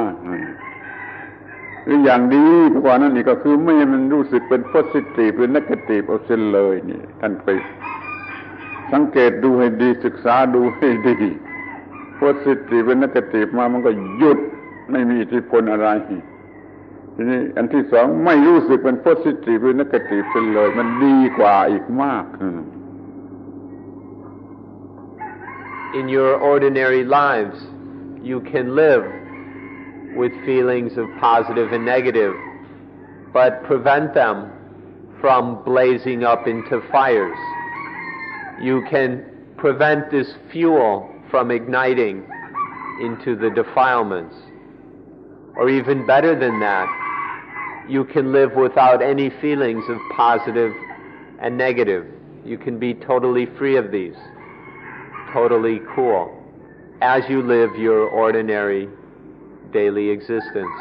หรืออย่างดีกว่านั้นอีกก็คือไม่ให้มันรู้สึกเป็น positive หรือ negative เอาเสียเลยนี่ท่านไปสังเกตดูให้ดีศึกษาดูให้ดี positive หรือ negative มามันก็หยุดไม่มีอิทธิพลอะไรทีนี้อันที่สองไม่รู้สึกเป็น positive หรือ negative เสียเลยมันดีกว่าอีกมาก In your ordinary lives, you can live with feelings of positive and negative, but prevent them from blazing up into fires. you can prevent this fuel from igniting into the defilements. Or even better than that, you can live without any feelings of positive and negative. You can be totally free of these, totally cool, as you live your ordinary daily existence.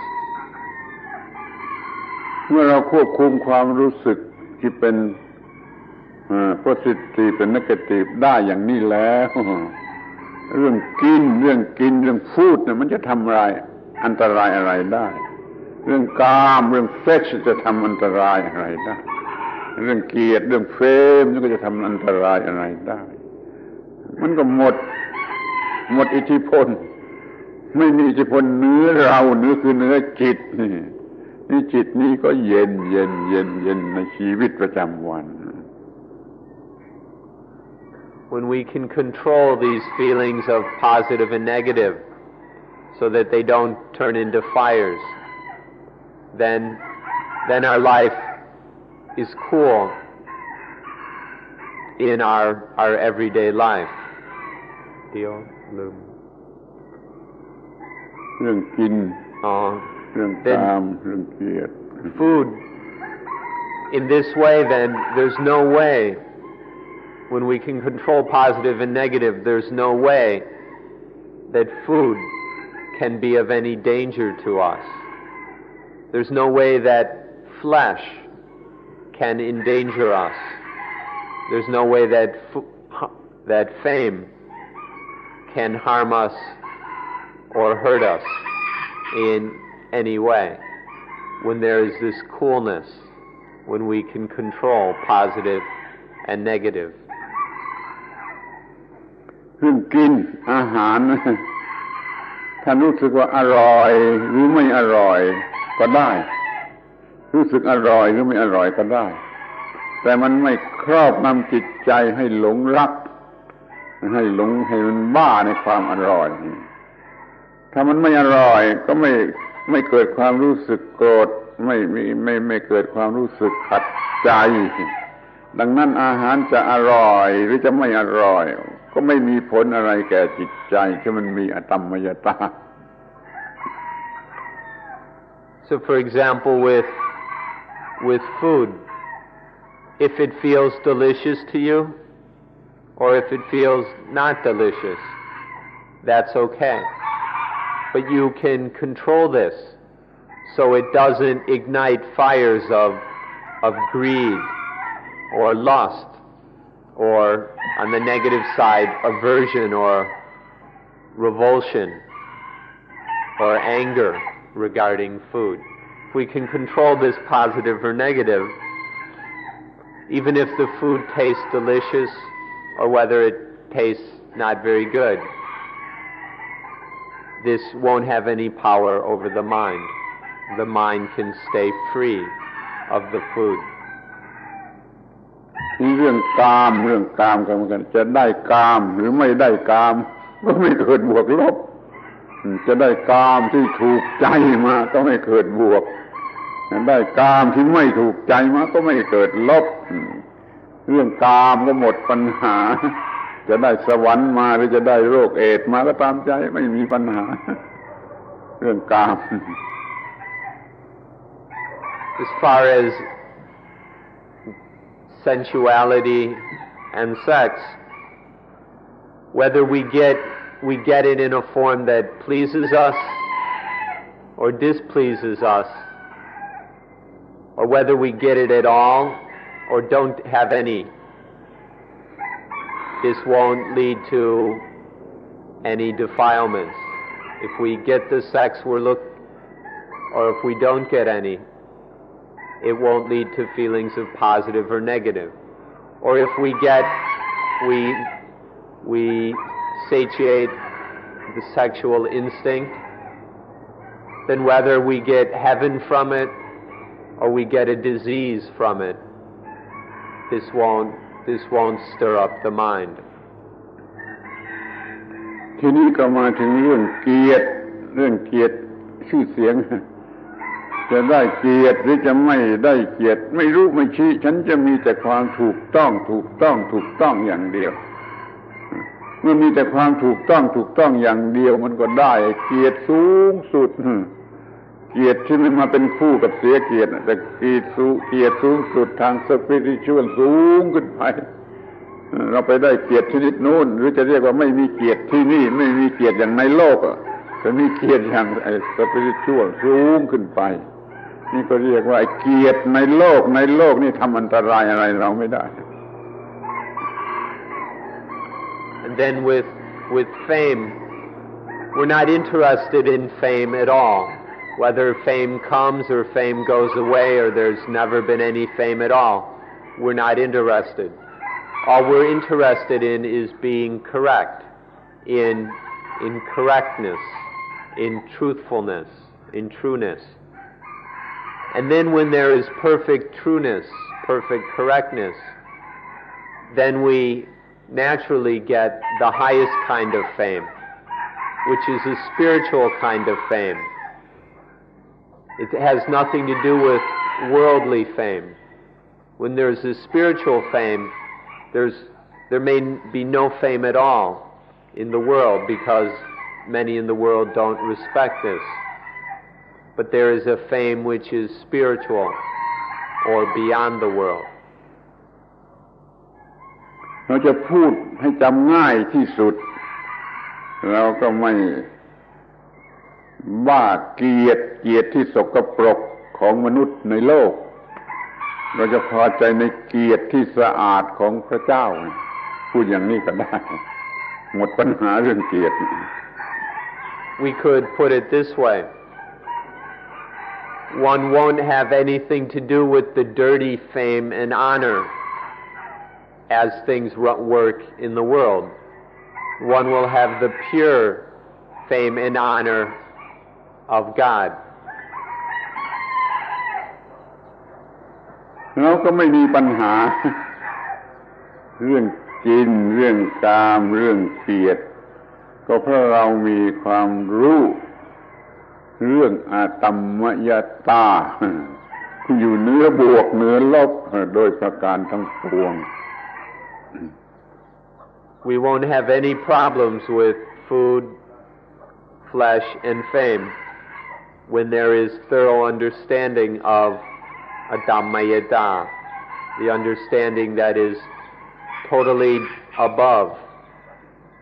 เมื่อเราควบคุมความรู้สึกที่เป็นpositive เป็น negative ได้อย่างนี้แล้ว เรื่องกินเรื่องพูดเนี่ยมันจะทำอะไรอันตรายอะไรได้เรื่องกามเรื่องเซ็กซ์จะทำอันตรายอะไรได้เรื่องเกียรติเรื่องเฟมมันก็จะทำอันตรายอะไรได้มันก็หมดอิทธิพลไม่มีอิทธิพลเนื้อเราเนื้อคือเนื้อจิตนี่จิตนี้ก็เย็นในชีวิตประจำวัน When we can control these feelings of positive and negative so that they don't turn into fires, then our life is cool in our everyday life. เรื่องกินเรื่องกามเรื่องเกียรติ Food. In this way, then, there's no way, when we can control positive and negative, there's no way that food can be of any danger to us. There's no way that flesh can endanger us. There's no way that fame can harm us or hurt us in any way. When there is this coolness, when we can control positive and negative. เรื่องกินอาหารท่านรู้สึกว่าอร่อยหรือไม่อร่อยก็ได้รู้สึกอร่อยหรือไม่อร่อยก็ได้แต่มันไม่ครอบงำจิตใจให้หลงรักให้มันบ้าในความอร่อยถ้ามันไม่อร่อยก็ไม่เกิดความรู้สึกโกรธไม่เกิดความรู้สึกขัดใจดังนั้นอาหารจะอร่อยหรือจะไม่อร่อยก็ไม่มีผลอะไรแก่จิตใจที่มันมีอตัมมยตา So for example with food, if it feels delicious to you or if it feels not delicious, that's okay. But you can control this so it doesn't ignite fires of greed or lust or, on the negative side, aversion or revulsion or anger regarding food. If we can control this positive or negative, even if the food tastes delicious or whether it tastes not very good, this won't have any power over the mind. The mind can stay free of the food. เรื่องกามกันเหมือนกันจะได้กามหรือไม่ได้กามก็ไม่เกิดบวกลบจะได้กามที่ถูกใจมาก็ไม่เกิดบวกได้กามที่ไม่ถูกใจมาก็ไม่เกิดลบเรื่องกามก็หมดปัญหาจะได้สวรรค์มาหรือจะได้โรคเอดส์มาก็ตามใจไม่มีปัญหาเรื่องกาม As far as sensuality and sex, whether we get it in a form that pleases us or displeases us, or whether we get it at all or don't have any, this won't lead to any defilements. If we get the sex or if we don't get any, it won't lead to feelings of positive or negative. Or if we satiate the sexual instinct, then whether we get heaven from it or we get a disease from it, this won't stir up the mind. ทีนี้ก็มาถึงเรื่องเกียรติชื่อเสียง จะได้เกียรติหรือจะไม่ได้เกียรติไม่รู้ไม่ชี้ฉันจะมีแต่ความถูกต้องอย่างเดียวเมื่อมีแต่ความถูกต้องอย่างเดียวมันก็ได้เกียรติสูงสุดเกียรติที่ไม่มาเป็นคู่กับเสียเกียรติแต่เกียรติสูงสุดทางสปิริตชวลสูงขึ้นไปเราไปได้เกียรติชนิดนู้นหรือจะเรียกว่าไม่มีเกียรติที่นี่ไม่มีเกียรติอย่างในโลกจะมีเกียรติอย่างสปิริตชวลสูงขึ้นไปนี่ก็เรียกว่าเกียรติในโลกนี่ทำอันตรายอะไรเราไม่ได้ And then with fame, we're not interested in fame at all. Whether fame comes or fame goes away or there's never been any fame at all, we're not interested. All we're interested in is being correct, in correctness, in truthfulness, in trueness. And then when there is perfect trueness, perfect correctness, then we naturally get the highest kind of fame, which is a spiritual kind of fame. It has nothing to do with worldly fame. When there's a spiritual fame, there may be no fame at all in the world because many in the world don't respect this. But there is a fame which is spiritual or beyond the world. เราจะพูดให้จำง่ายที่สุดเราก็ไม่บ้าเกียรติที่สกปรกของมนุษย์ในโลกเราจะพอใจในเกียรติที่สะอาดของพระเจ้าพูดอย่างนี้ก็ได้หมดปัญหาเรื่องเกียรติ We could put it this way. One won't have anything to do with the dirty fame and honor as things work in the world. One will have the pure fame and honor of God. เราก็ไม่มีปัญหาเรื่องกินเรื่องกามเรื่องเกียรติก็เพราะเรามีความรู้เรื่องอาตมมยตาที่อยู่เหนือบวกเหนือลบโดยประการทั้งปวง We won't have any problems with food, flesh, and fame when there is thorough understanding of Adammayata, the understanding that is totally above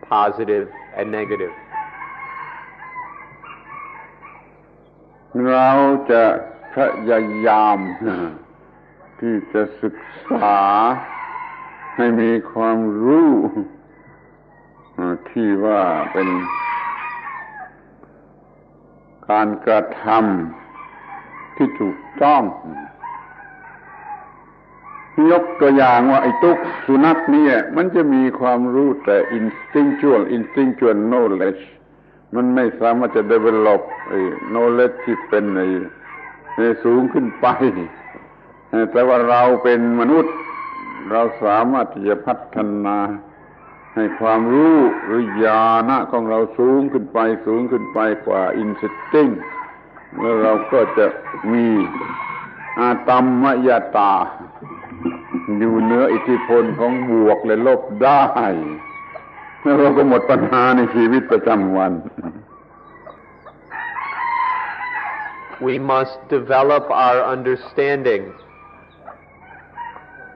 positive and negative. เราจะพยายามที่จะศึกษาให้มีความรู้ที่ว่าเป็นการกระทำที่ถูกต้องยกตัวอย่างว่าไอ้ตุ๊กสุนัขเนี่ยมันจะมีความรู้แต่ instinctual knowledge มันไม่สามารถจะ develop knowledge ที่เป็นสูงขึ้นไปแต่ว่าเราเป็นมนุษย์เราสามารถที่จะพัฒนาให้ความรู้หรือญาณของเราสูงขึ้นไปกว่า instinct แล้วเราก็จะมีอาตมมยตาอยู่เหนืออิทธิพลของบวกและลบได้แล้วเราก็หมดปัญหาในชีวิตประจำวัน We must develop our understanding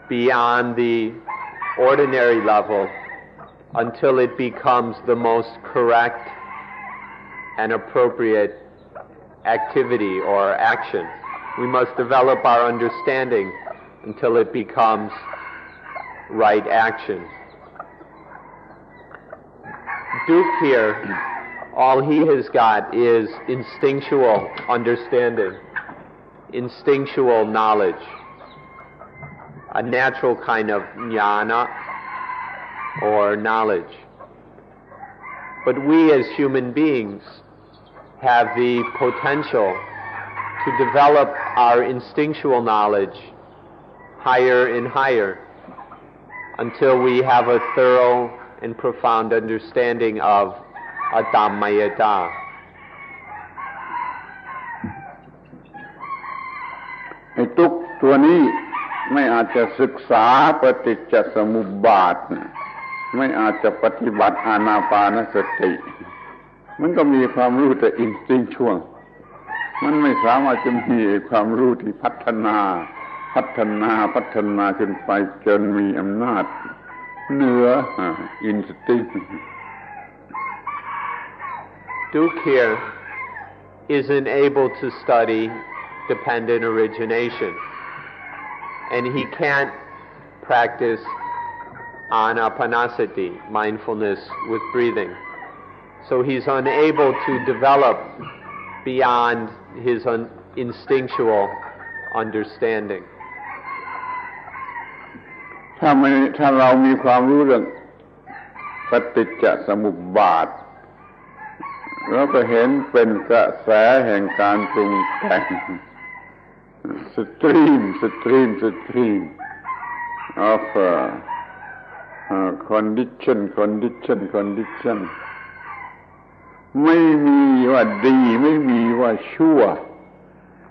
beyond the ordinary level until it becomes the most correct and appropriate activity or action. We must develop our understanding until it becomes right action. Duke here, all he has got is instinctual understanding, instinctual knowledge, a natural kind of jnana or knowledge. But we as human beings have the potential to develop our instinctual knowledge higher and higher until we have a thorough and profound understanding of Adammayata. นี้ไม่อาจจะศึกษาปฏิจจสมุปบาทไม่อาจจะปฏิบัติอานาปานสติมันก็มีความรู้แต่อินทรีย์ช่วงมันไม่สามารถจะมีความรู้ที่พัฒนาขึ้นไปจนมีอำนาจเหนืออินทรีย์ Duke here isn't able to study dependent origination, and he can't practice anapanasati, mindfulness with breathing. So he's unable to develop beyond his instinctual understanding. ถ้าเรามีความรู้เรื่องปฏิจจสมุปบาทเราก็เห็นเป็นกระแสแห่งการปรุงแต่ง stream of condition ไม่มีว่าดีไม่มีว่าชั่ว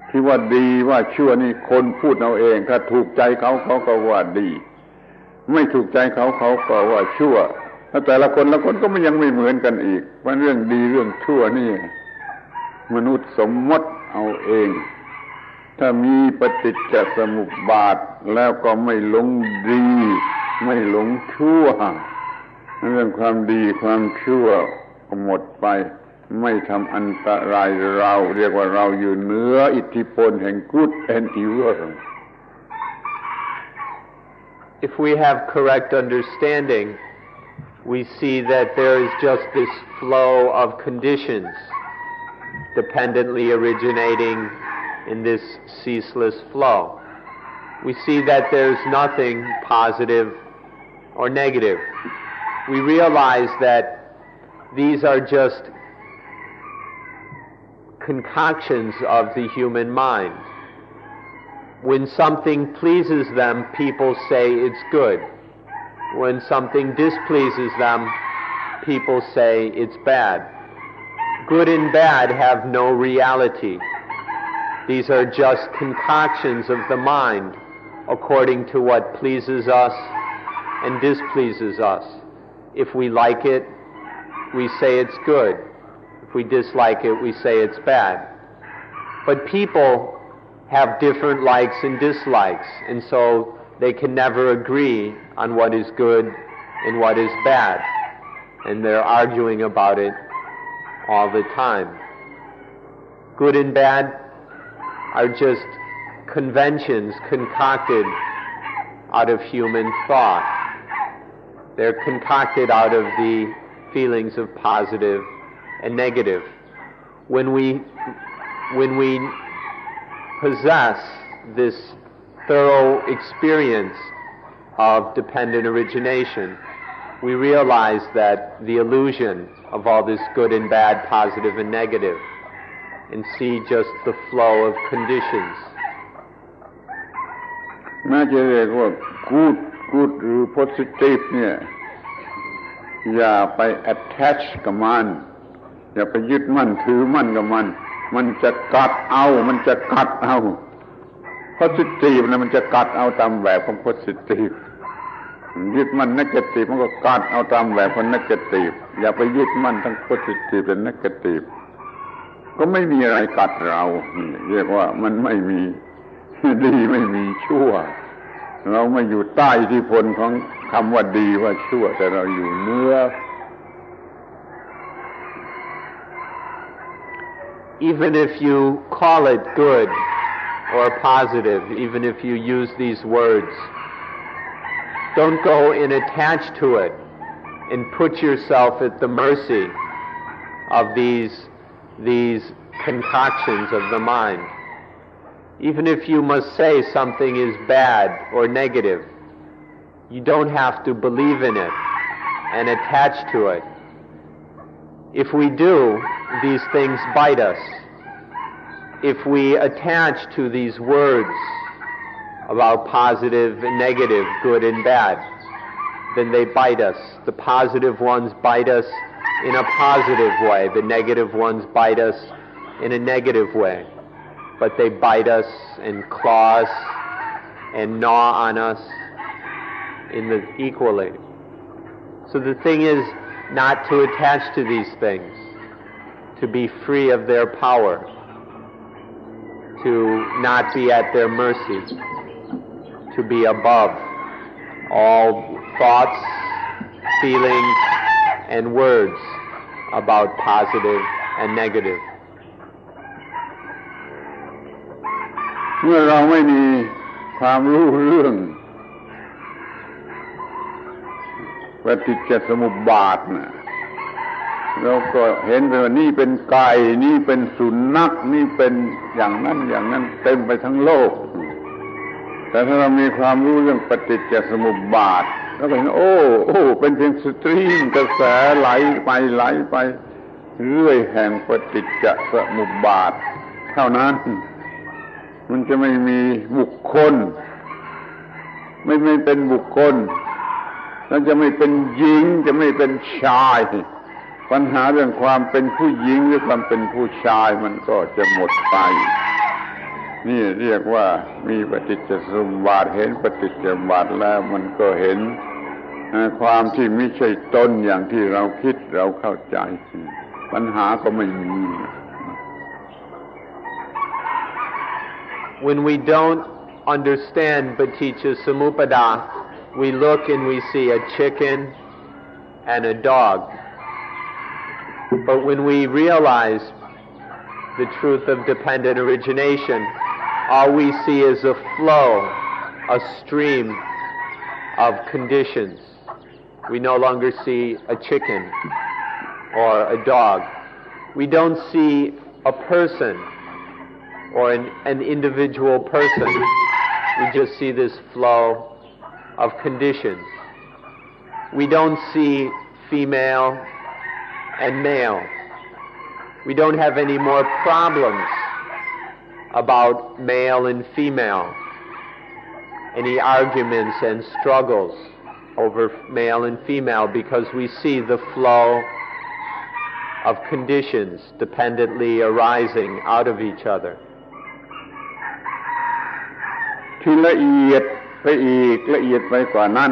ที่ว่าดีว่าชั่วนี่คนพูดเอาเองถ้าถูกใจเขาก็ว่าดีไม่ถูกใจเขาก็ว่าชั่วแต่ละคนก็มันยังไม่เหมือนกันอีกว่าเรื่องดีเรื่องชั่วนี่มนุษย์สมมติเอาเองถ้ามีปฏิจจสมุปบาทแล้วก็ไม่หลงดีไม่หลงชั่วเรื่องความดีความชั่วก็หมดไปไม่ทำอันตรายเราเรียกว่าเราอยู่เหนืออิทธิพลแห่ง good and evil. If we have correct understanding, we see that there is just this flow of conditions dependently originating in this ceaseless flow. We see that there's nothing positive or negative. We realize that these are just concoctions of the human mind. When something pleases them, people say it's good. When something displeases them, people say it's bad. Good and bad have no reality. These are just concoctions of the mind according to what pleases us and displeases us. If we like it, we say it's good. If we dislike it, we say it's bad. But people have different likes and dislikes, and so they can never agree on what is good and what is bad. And they're arguing about it all the time. Good and bad are just conventions concocted out of human thought. They're concocted out of the feelings of positive and negative. When we possess this thorough experience of dependent origination, we realize that the illusion of all this good and bad, positive and negative, and see just the flow of conditions. น่าจะเรียกว่า good หรือ positive เนี่ยอย่าไป attach กับมันอย่าไปยึดมั่นถือมั่นกับมันจะกัดเอา positive นะมันจะกัดเอาตามแบบของ positive ยึดมั่น negative มันก็กัดเอาตามแบบของ negative อย่าไปยึดมั่นทั้ง positive และ negative ก็ไม่มีอะไรกัดเราเรียกว่ามันไม่มีดีไม่มีชั่วเราไม่อยู่ใต้อิทธิพลของคำว่าดีว่าชั่วแต่เราอยู่เหนือ Even if you call it good or positive, even if you use these words, don't go and attach to it and put yourself at the mercy of these concoctions of the mind. Even if you must say something is bad or negative, you don't have to believe in it and attach to it. If we do, these things bite us. If we attach to these words about positive and negative, good and bad, then they bite us. The positive ones bite us in a positive way. The negative ones bite us in a negative way. But they bite us and claw us and gnaw on us equally. So the thing is not to attach to these things, to be free of their power, to not be at their mercy, to be above all thoughts, feelings, and words about positive and negative. เมื่อเราไม่มีความรู้เรื่องปฏิจจสมุปบาทนะเราก็เห็นไปว่านี่เป็นไก่นี่เป็นสุนัขนี่เป็นอย่างนั้นอย่างนั้นเต็มไปทั้งโลกแต่ถ้าเรามีความรู้เรื่องปฏิจจสมุปบาทแล้วก็เห็นโอ้เป็นเพียงสตรีมกระแสไหลไปเรื่อยแห่งปฏิจจสมุปบาทเท่านั้นมันจะไม่มีบุคคลไม่เป็นบุคคลแล้วจะไม่เป็นหญิงจะไม่เป็นชายปัญหาเรื่องความเป็นผู้หญิงหรือความเป็นผู้ชายมันก็จะหมดไปนี่เรียกว่ามีปฏิจจสมุปบาทเห็นปฏิจจสมุปบาทแล้วมันก็เห็นความที่ไม่ใช่ตนอย่างที่เราคิดเราเข้าใจปัญหาก็ไม่มี When we don't understand Paticca Samuppada, we look and we see a chicken and a dog. But when we realize the truth of dependent origination, all we see is a flow, a stream of conditions. We no longer see a chicken or a dog. We don't see a person or an individual person. We just see this flow of conditions. We don't see female and male. We don't have any more problems about male and female, any arguments and struggles over male and female, because we see the flow of conditions dependently arising out of each other. ที่ละเอียดไปอีกละเอียดไปกว่านั้น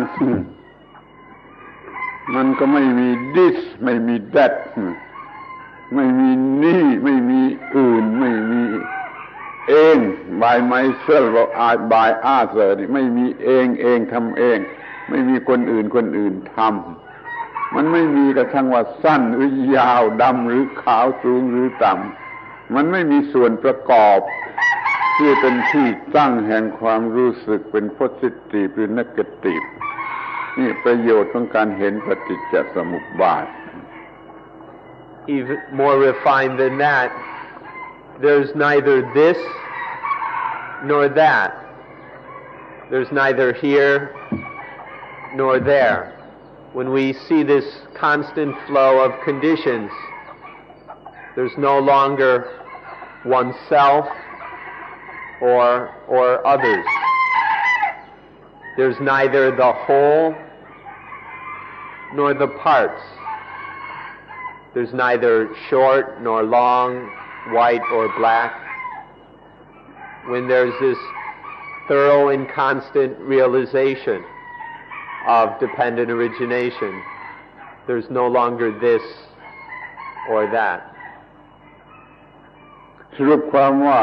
มันก็ไม่มี this ไม่มี that ไม่มีนี่ไม่มีอื่นไม่มีเอง by myself or by other ไม่มีเองทำเองไม่มีคนอื่นทำมันไม่มีกระทั่งว่าสั้นหรือยาวดำหรือขาวสูงหรือต่ำมันไม่มีส่วนประกอบที่เป็นที่ตั้งแห่งความรู้สึกเป็น positive หรือ negative นี่ประโยชน์ของการเห็นปฏิจจสมุปบาท Even more refined than that, there's neither this nor that. There's neither here nor there. When we see this constant flow of conditions, there's no longer oneself or others. There's neither the whole nor the parts. There's neither short nor long, white or black. When there's this thorough and constant realization of dependent origination, there's no longer this or that. สรุปความว่า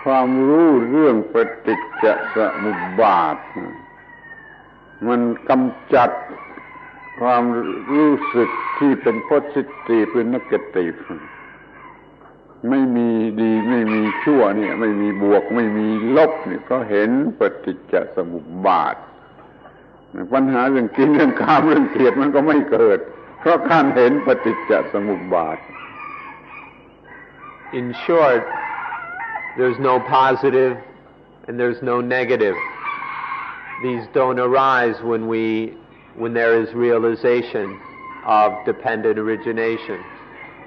ความรู้เรื่องปฏิจจสมุปบาทมันกำจัดความรู้สึกที่เป็น positive หรือ negative ไม่มีดีไม่มีชั่วเนี่ยไม่มีบวกไม่มีลบนี่เพราะเห็นปฏิจจสมุปบาทปัญหาเรื่องกินเรื่องข้ามเรื่องเกลียดมันก็ไม่เกิดเพราะการเห็นปฏิจจสมุปบาท In short, there's no positive and there's no negative. These don't arise when there is realization of dependent origination.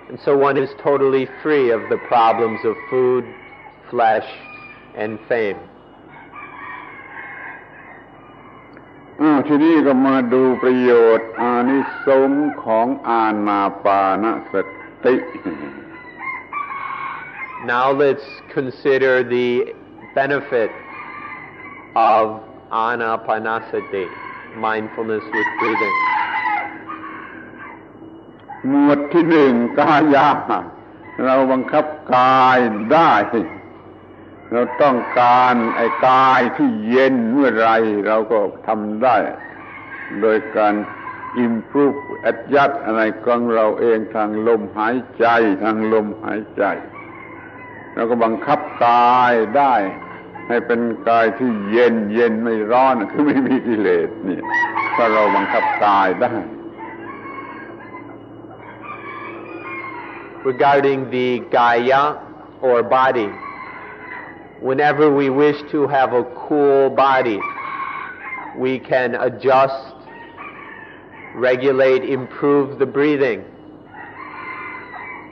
And so one is totally free of the problems of food, flesh, and fame. ทีนี้ก็มาดูประโยชน์อานิสงส์ของอานาปานสติ Now let's consider the benefit of Anapanasati, mindfulness with breathing. หมวดที่หนึ่งกายะเราบังคับกายได้เราต้องการไอ้กายที่เย็นเมื่อไรเราก็ทำได้โดยการ improve adjust อะไรของเราเองทางลมหายใจทางลมหายใจเราก็บังคับกายได้ให้เป็นกายที่เย็นเย็นไม่ร้อนคือไม่มีกิเลสนี่ถ้าเราบังคับกายได้ Regarding the Kaya or body, whenever we wish to have a cool body, we can adjust, regulate, improve the breathing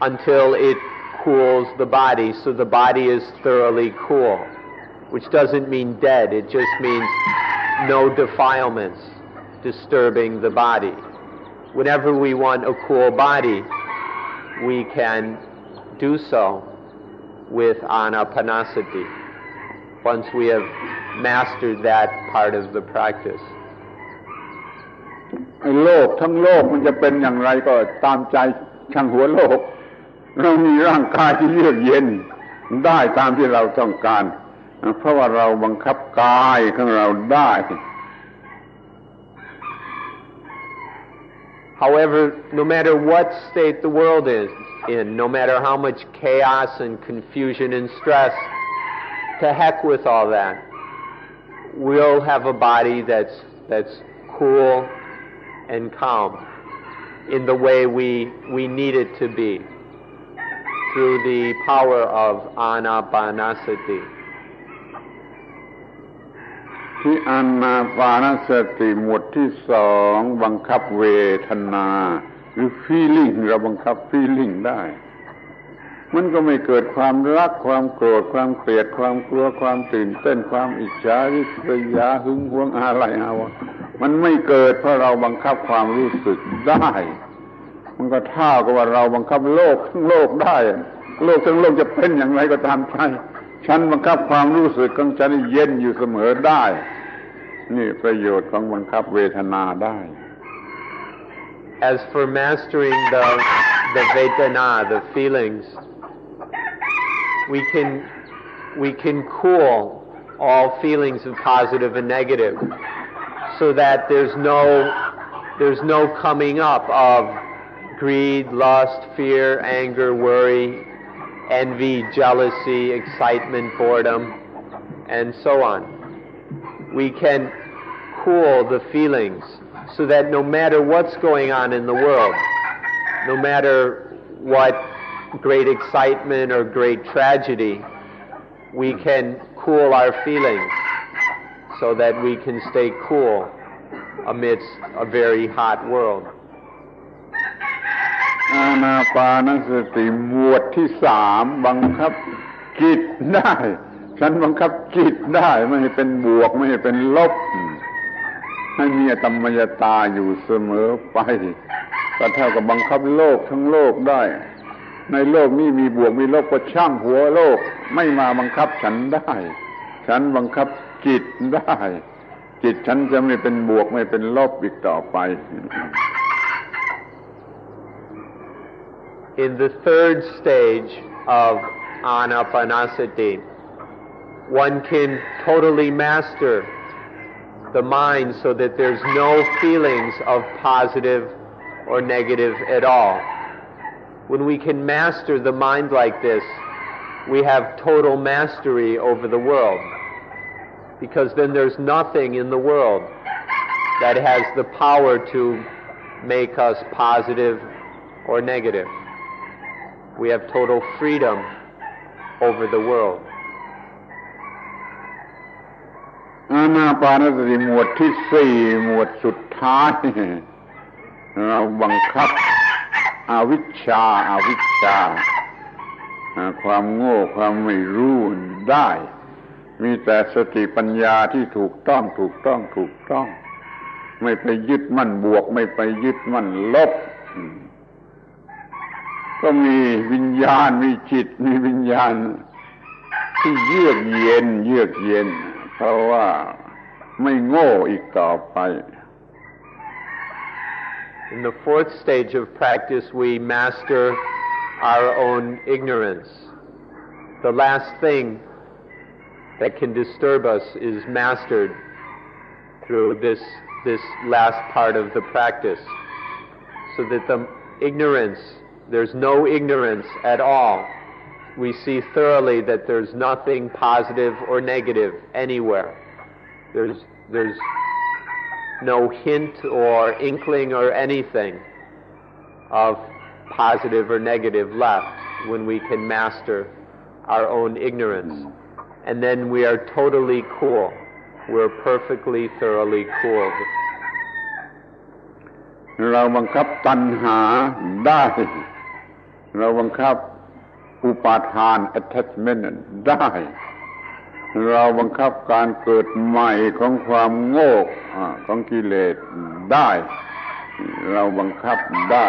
until it cools the body, so the body is thoroughly cool, which doesn't mean dead, it just means no defilements disturbing the body. Whenever we want a cool body, we can do so with Anapanasati, once we have mastered that part of the practice. ไอ้โลกทั้งโลกมันจะเป็นอย่างไรก็ตามใจช่างหัวโลกเรามีร่างกายที่เยือกเย็นได้ตามที่เราต้องการเพราะว่าเราบังคับกายของเราได้ However, no matter what state the world is in, no matter how much chaos and confusion and stress, to heck with all that. We'll have a body that's cool and calm in the way we need it to be through the power of Anapanasati. ที่อานาปานสติหมวดที่สองบังคับเวทนาหรือ feeling เราบังคับ feeling ได้มันก็ไม่เกิดความรักความโกรธความเกลียดความกลัวความตื่นเต้นความอิจฉาริษยาหึงหวงอะไรมันไม่เกิดเพราะเราบังคับความรู้สึกได้มันก็เท่ากับว่าเราบังคับโลกทั้งโลกได้โลกทั้งโลกจะเป็นอย่างไรก็ตามใจฉันบังคับความรู้สึกของฉันเย็นอยู่เสมอได้นี่ประโยชน์ของบังคับเวทนาได้ As for mastering the Vedana, the feelings, we can cool all feelings of positive and negative so that there's no coming up of greed, lust, fear, anger, worry, envy, jealousy, excitement, boredom, and so on. We can cool the feelings so that no matter what's going on in the world, no matter what great excitement or great tragedy, we can cool our feelings so that we can stay cool amidst a very hot world. อานาปานสติหมวดที่สามบังคับจิตได้ฉันบังคับจิตได้ไม่ให้เป็นบวกไม่ให้เป็นลบให้มีธรรมยตาอยู่เสมอไปก็เท่ากับบังคับโลกทั้งโลกได้ในโลกนี้มีบวกมีลบก็ช่างหัวโลกไม่มาบังคับฉันได้ฉันบังคับจิตได้จิตฉันจะไม่เป็นบวกไม่เป็นลบอีกต่อไป In the third stage of Anapanasati, one can totally master the mind so that there's no feelings of positive or negative at all. When we can master the mind like this, we have total mastery over the world, because then there's nothing in the world that has the power to make us positive or negative. We have total freedom over the world. อานาปานสติหมวดที่สี่หมวดสุดท้ายเราบังคับอวิชชาความโง่ความไม่รู้ได้มีแต่สติปัญญาที่ถูกต้องไม่ไปยึดมั่นบวกไม่ไปยึดมั่นลบก็มีวิญญาณมีจิตมีวิญญาณที่เยือกเย็นพ ราะว่าไม่โง่อีกต่อไป In the fourth stage of practice, we master our own ignorance. The last thing that can disturb us is mastered through this last part of the practice, so that the ignorance, there's no ignorance at all. We see thoroughly that there's nothing positive or negative anywhere. There's no hint or inkling or anything of positive or negative left when we can master our own ignorance. And then we are totally cool. We're perfectly, thoroughly cooled. เราบังคับตัณหาได้เราบังคับอุปาทาน attachment ได้ เราบังคับการเกิดใหม่ของความโง่ของกิเลสได้เราบังคับได้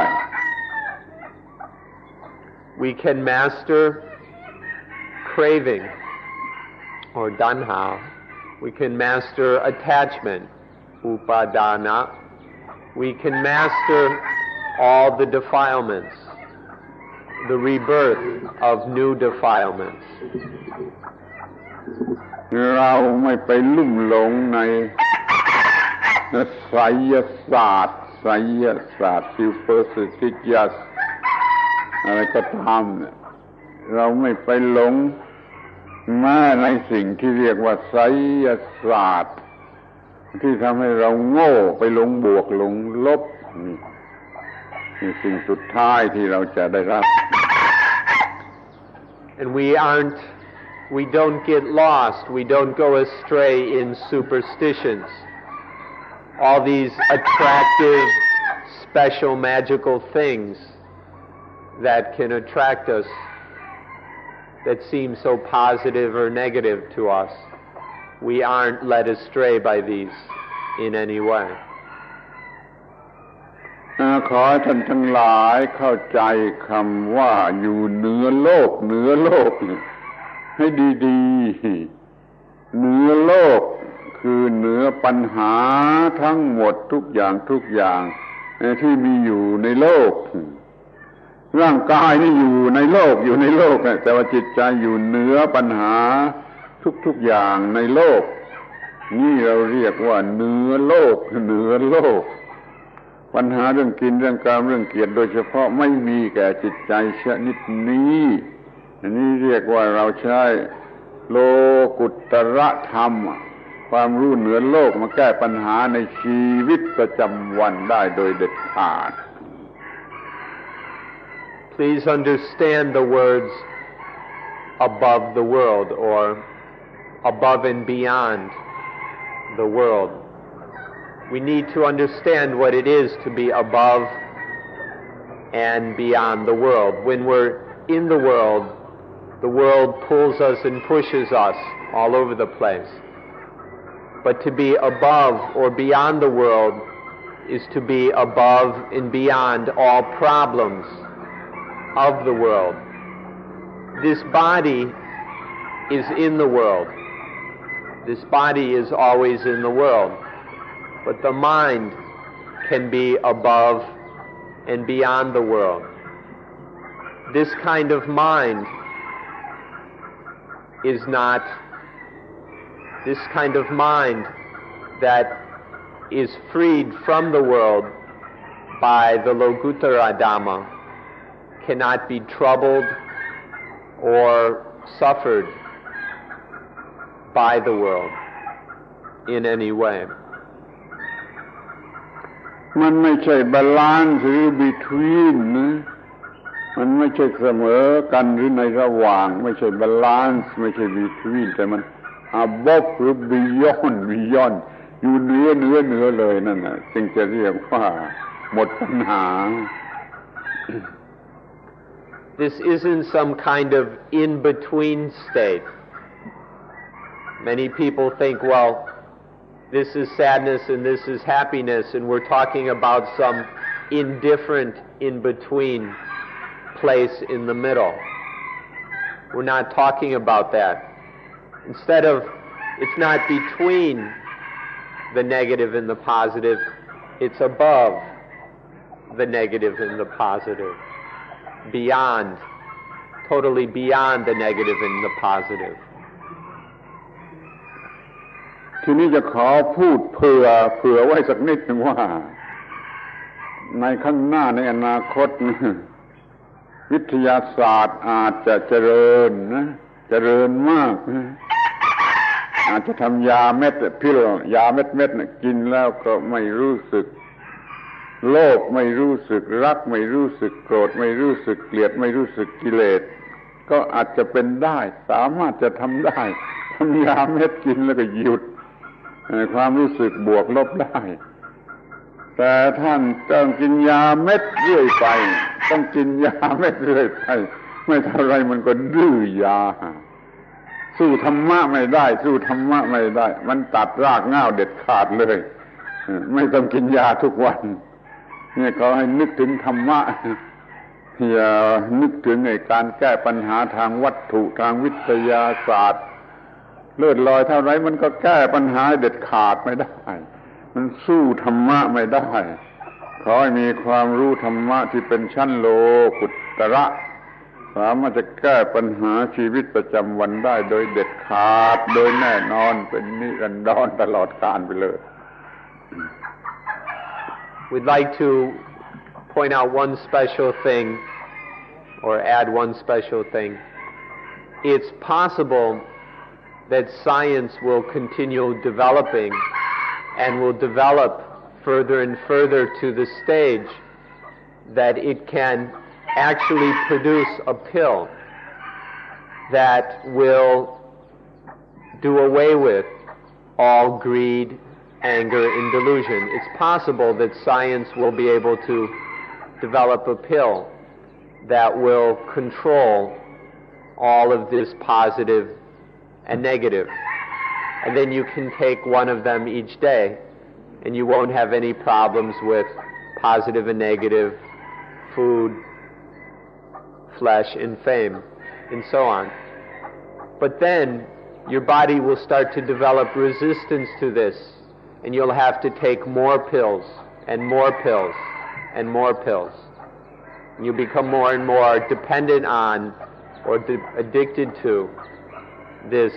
We can master craving or tanha. We can master attachment, upadana. We can master all the defilements, the rebirth of new defilements. เราไม่ไปลุ่มหลงในไสยศาสตร์superstitious อะไรก็ตามเนี่ยเราไม่ไปหลงแม้ในสิ่งที่เรียกว่าไสยศาสตร์ที่ทำให้เราโง่ไปหลงบวกหลงลบนี่สิ่งสุดท้ายที่เราจะได้รับ And we don't get lost, we don't go astray in superstitions. All these attractive, special, magical things that can attract us, that seem so positive or negative to us. We aren't led astray by these in any way. ขอให้ท่านทั้งหลายเข้าใจคำว่าอยู่เหนือโลกให้ดีๆเหนือโลกคือเหนือปัญหาทั้งหมดทุกอย่างที่มีอยู่ในโลกร่างกายนี่อยู่ในโลกแต่ว่าจิตใจอยู่เหนือปัญหาทุกอย่างในโลกนี่เราเรียกว่าเหนือโลกปัญหาเรื่องกินเรื่องกามเรื่องเกียรติโดยเฉพาะไม่มีแก่จิตใจชนิดนี้อันนี้เรียกว่าเราใช้โลกุตระธรรมความรู้เหนือโลกมาแก้ปัญหาในชีวิตประจำวันได้โดยเด็ดขาด Please understand the words above the world or above and beyond the world. We need to understand what it is to be above and beyond the world. When we're in the world pulls us and pushes us all over the place. But to be above or beyond the world is to be above and beyond all problems of the world. This body is in the world. This body is always in the world. But the mind can be above and beyond the world. This kind of mind is not this kind of mind that is freed from the world by the Lokuttara Dhamma cannot be troubled or suffered by the world in any way. มันไม่ใช่บาลานซ์หรือ between นะมันไม่ใช่เสมอกันหรือในระหว่างไม่ใช่บาลานซ์ไม่ใช่ between แต่มัน above หรือ beyond อยู่เหนือเลยนั่นน่ะจึงจะเรียกว่าหมดปัญหา This isn't some kind of in-between state. Many people think, well, this is sadness and this is happiness, and we're talking about some indifferent in-between place in the middle. We're not talking about that. Instead of It's not between the negative and the positive. It's above the negative and the positive. Beyond, totally beyond the negative and the positive. ทีนี้จะขอพูดเผื่อไว้สักนิดหนึ่งว่าในข้างหน้าในอนาคตวิทยาศาสตร์อาจจะเจริญนะเจริญมากนะอาจจะทำยาเม็ดพิษยาเม็ดนะกินแล้วก็ไม่รู้สึกโลภไม่รู้สึกรักไม่รู้สึกโกรธไม่รู้สึกเกลียดไม่รู้สึกกิเลสก็อาจจะเป็นได้สามารถจะทำได้ทำยาเม็ดกินแล้วก็หยุดความรู้สึกบวกลบได้แต่ท่านต้องกินยาเม็ดเรื่อยไปต้องกินยาเม็ดเรื่อยไปไม่เท่าไรมันก็ดื้อยาสู้ธรรมะไม่ได้สู้ธรรมะไม่ได้มันตัดรากเหง้าเด็ดขาดเลยไม่ต้องกินยาทุกวันนี่เขาให้นึกถึงธรรมะอย่านึกถึงในการแก้ปัญหาทางวัตถุทางวิทยาศาสตร์เลื่อนลอยเท่าไรมันก็แก้ปัญหาเด็ดขาดไม่ได้มันสู้ธรรมะไม่ได้ขอให้มีความรู้ธรรมะที่เป็นชั้นโลกุตระสามารถจะแก้ปัญหาชีวิตประจำวันได้โดยเด็ดขาดโดยแน่นอนเป็นนิรันดรตลอดกาลไปเลย We'd like to point out one special thing or add one special thing. It's possible that science will continue developing and will develop further and further to the stage that it can actually produce a pill that will do away with all greed, anger, and delusion. It's possible that science will be able to develop a pill that will control all of this positive and negative. And then you can take one of them each day, and you won't have any problems with positive and negative, food, flesh, and fame, and so on. But then your body will start to develop resistance to this, and you'll have to take more pills, and more pills, and more pills. And you'll become more and more dependent on or addicted to this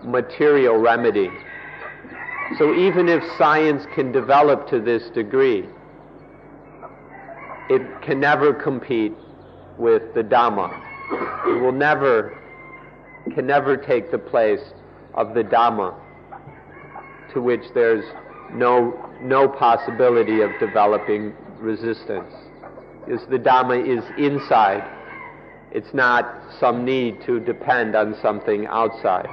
material remedy. So even if science can develop to this degree, it can never compete with the Dhamma. It can never take the place of the Dhamma, to which there's no possibility of developing resistance. Because the Dhamma is inside. It's not some need to depend on something outside.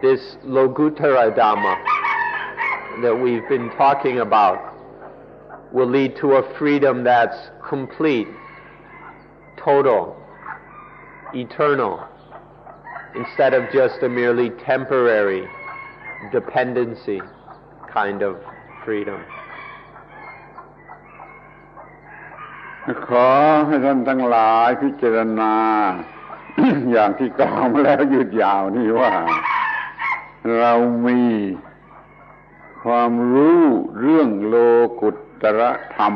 This Lokuttara Dhamma that we've been talking about will lead to a freedom that's complete, total, eternal, instead of just a merely temporary dependency kind of freedom. ขอให้ท่านทั้งหลายพิจารณา อย่างที่กล่าวมาแล้วยืดยาวนี่ว่าเรามีความรู้เรื่องโลกุตรธรรม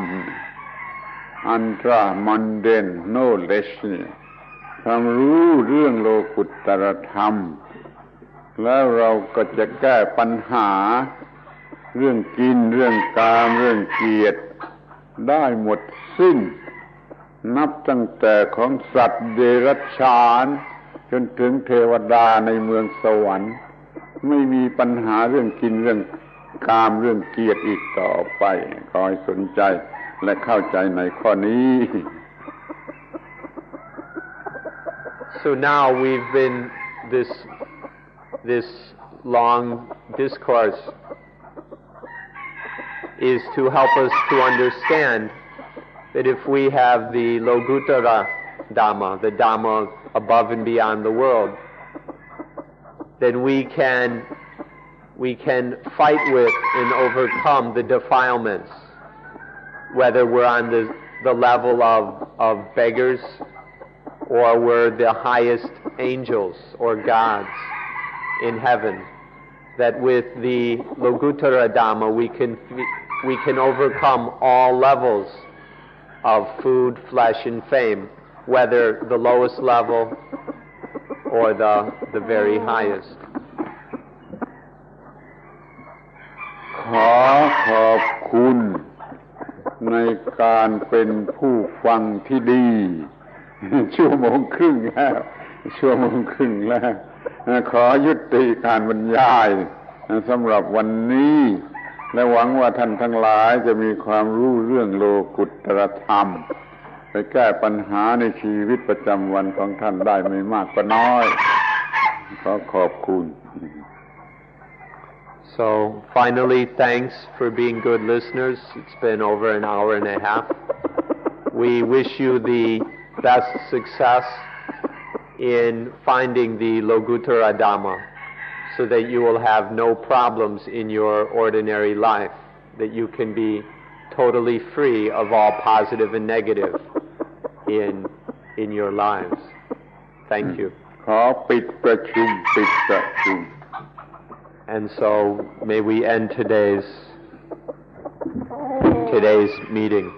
Ultra Mundane Knowledge ความรู้เรื่องโลกุตรธรรมแล้วเราก็จะแก้ปัญหาเรื่องกินเรื่องกามเรื่องเกียรติได้หมดสิ้นนับตั้งแต่ของสัตว์เดรัจฉานจนถึงเทวดาในเมืองสวรรค์ไม่มีปัญหาเรื่องกินเรื่องกามเรื่องเกียรติอีกต่อไปขอให้สนใจและเข้าใจในข้อนี้ So now we've been this long discourse is to help us to understand that if we have the Lokuttara Dhamma, the Dhamma above and beyond the world, then we can fight with and overcome the defilements, whether we're on the level of beggars or we're the highest angels or gods in heaven. that with the Lokuttara Dhamma we can overcome all levels of food, flesh, and fame, whether the lowest level or the very highest. ขอขอบคุณในการเป็นผู้ฟังที่ดี ชั่วโมงครึ่งแล้วขอยุติการบรรยายสำหรับวันนี้และหวังว่าท่านทั้งหลายจะมีความรู้เรื่องโลกุตตรธรรมไปแก้ปัญหาในชีวิตประจำวันของท่านได้ไม่มากก็น้อยขอบคุณ So finally, thanks for being good listeners. It's been over an hour and a half. We wish you the best success in finding the Lokuttara Dhamma so that you will have no problems in your ordinary life, that you can be totally free of all positive and negative in your lives. Thank you. ขอปิดประชุม And so may we end today's meeting.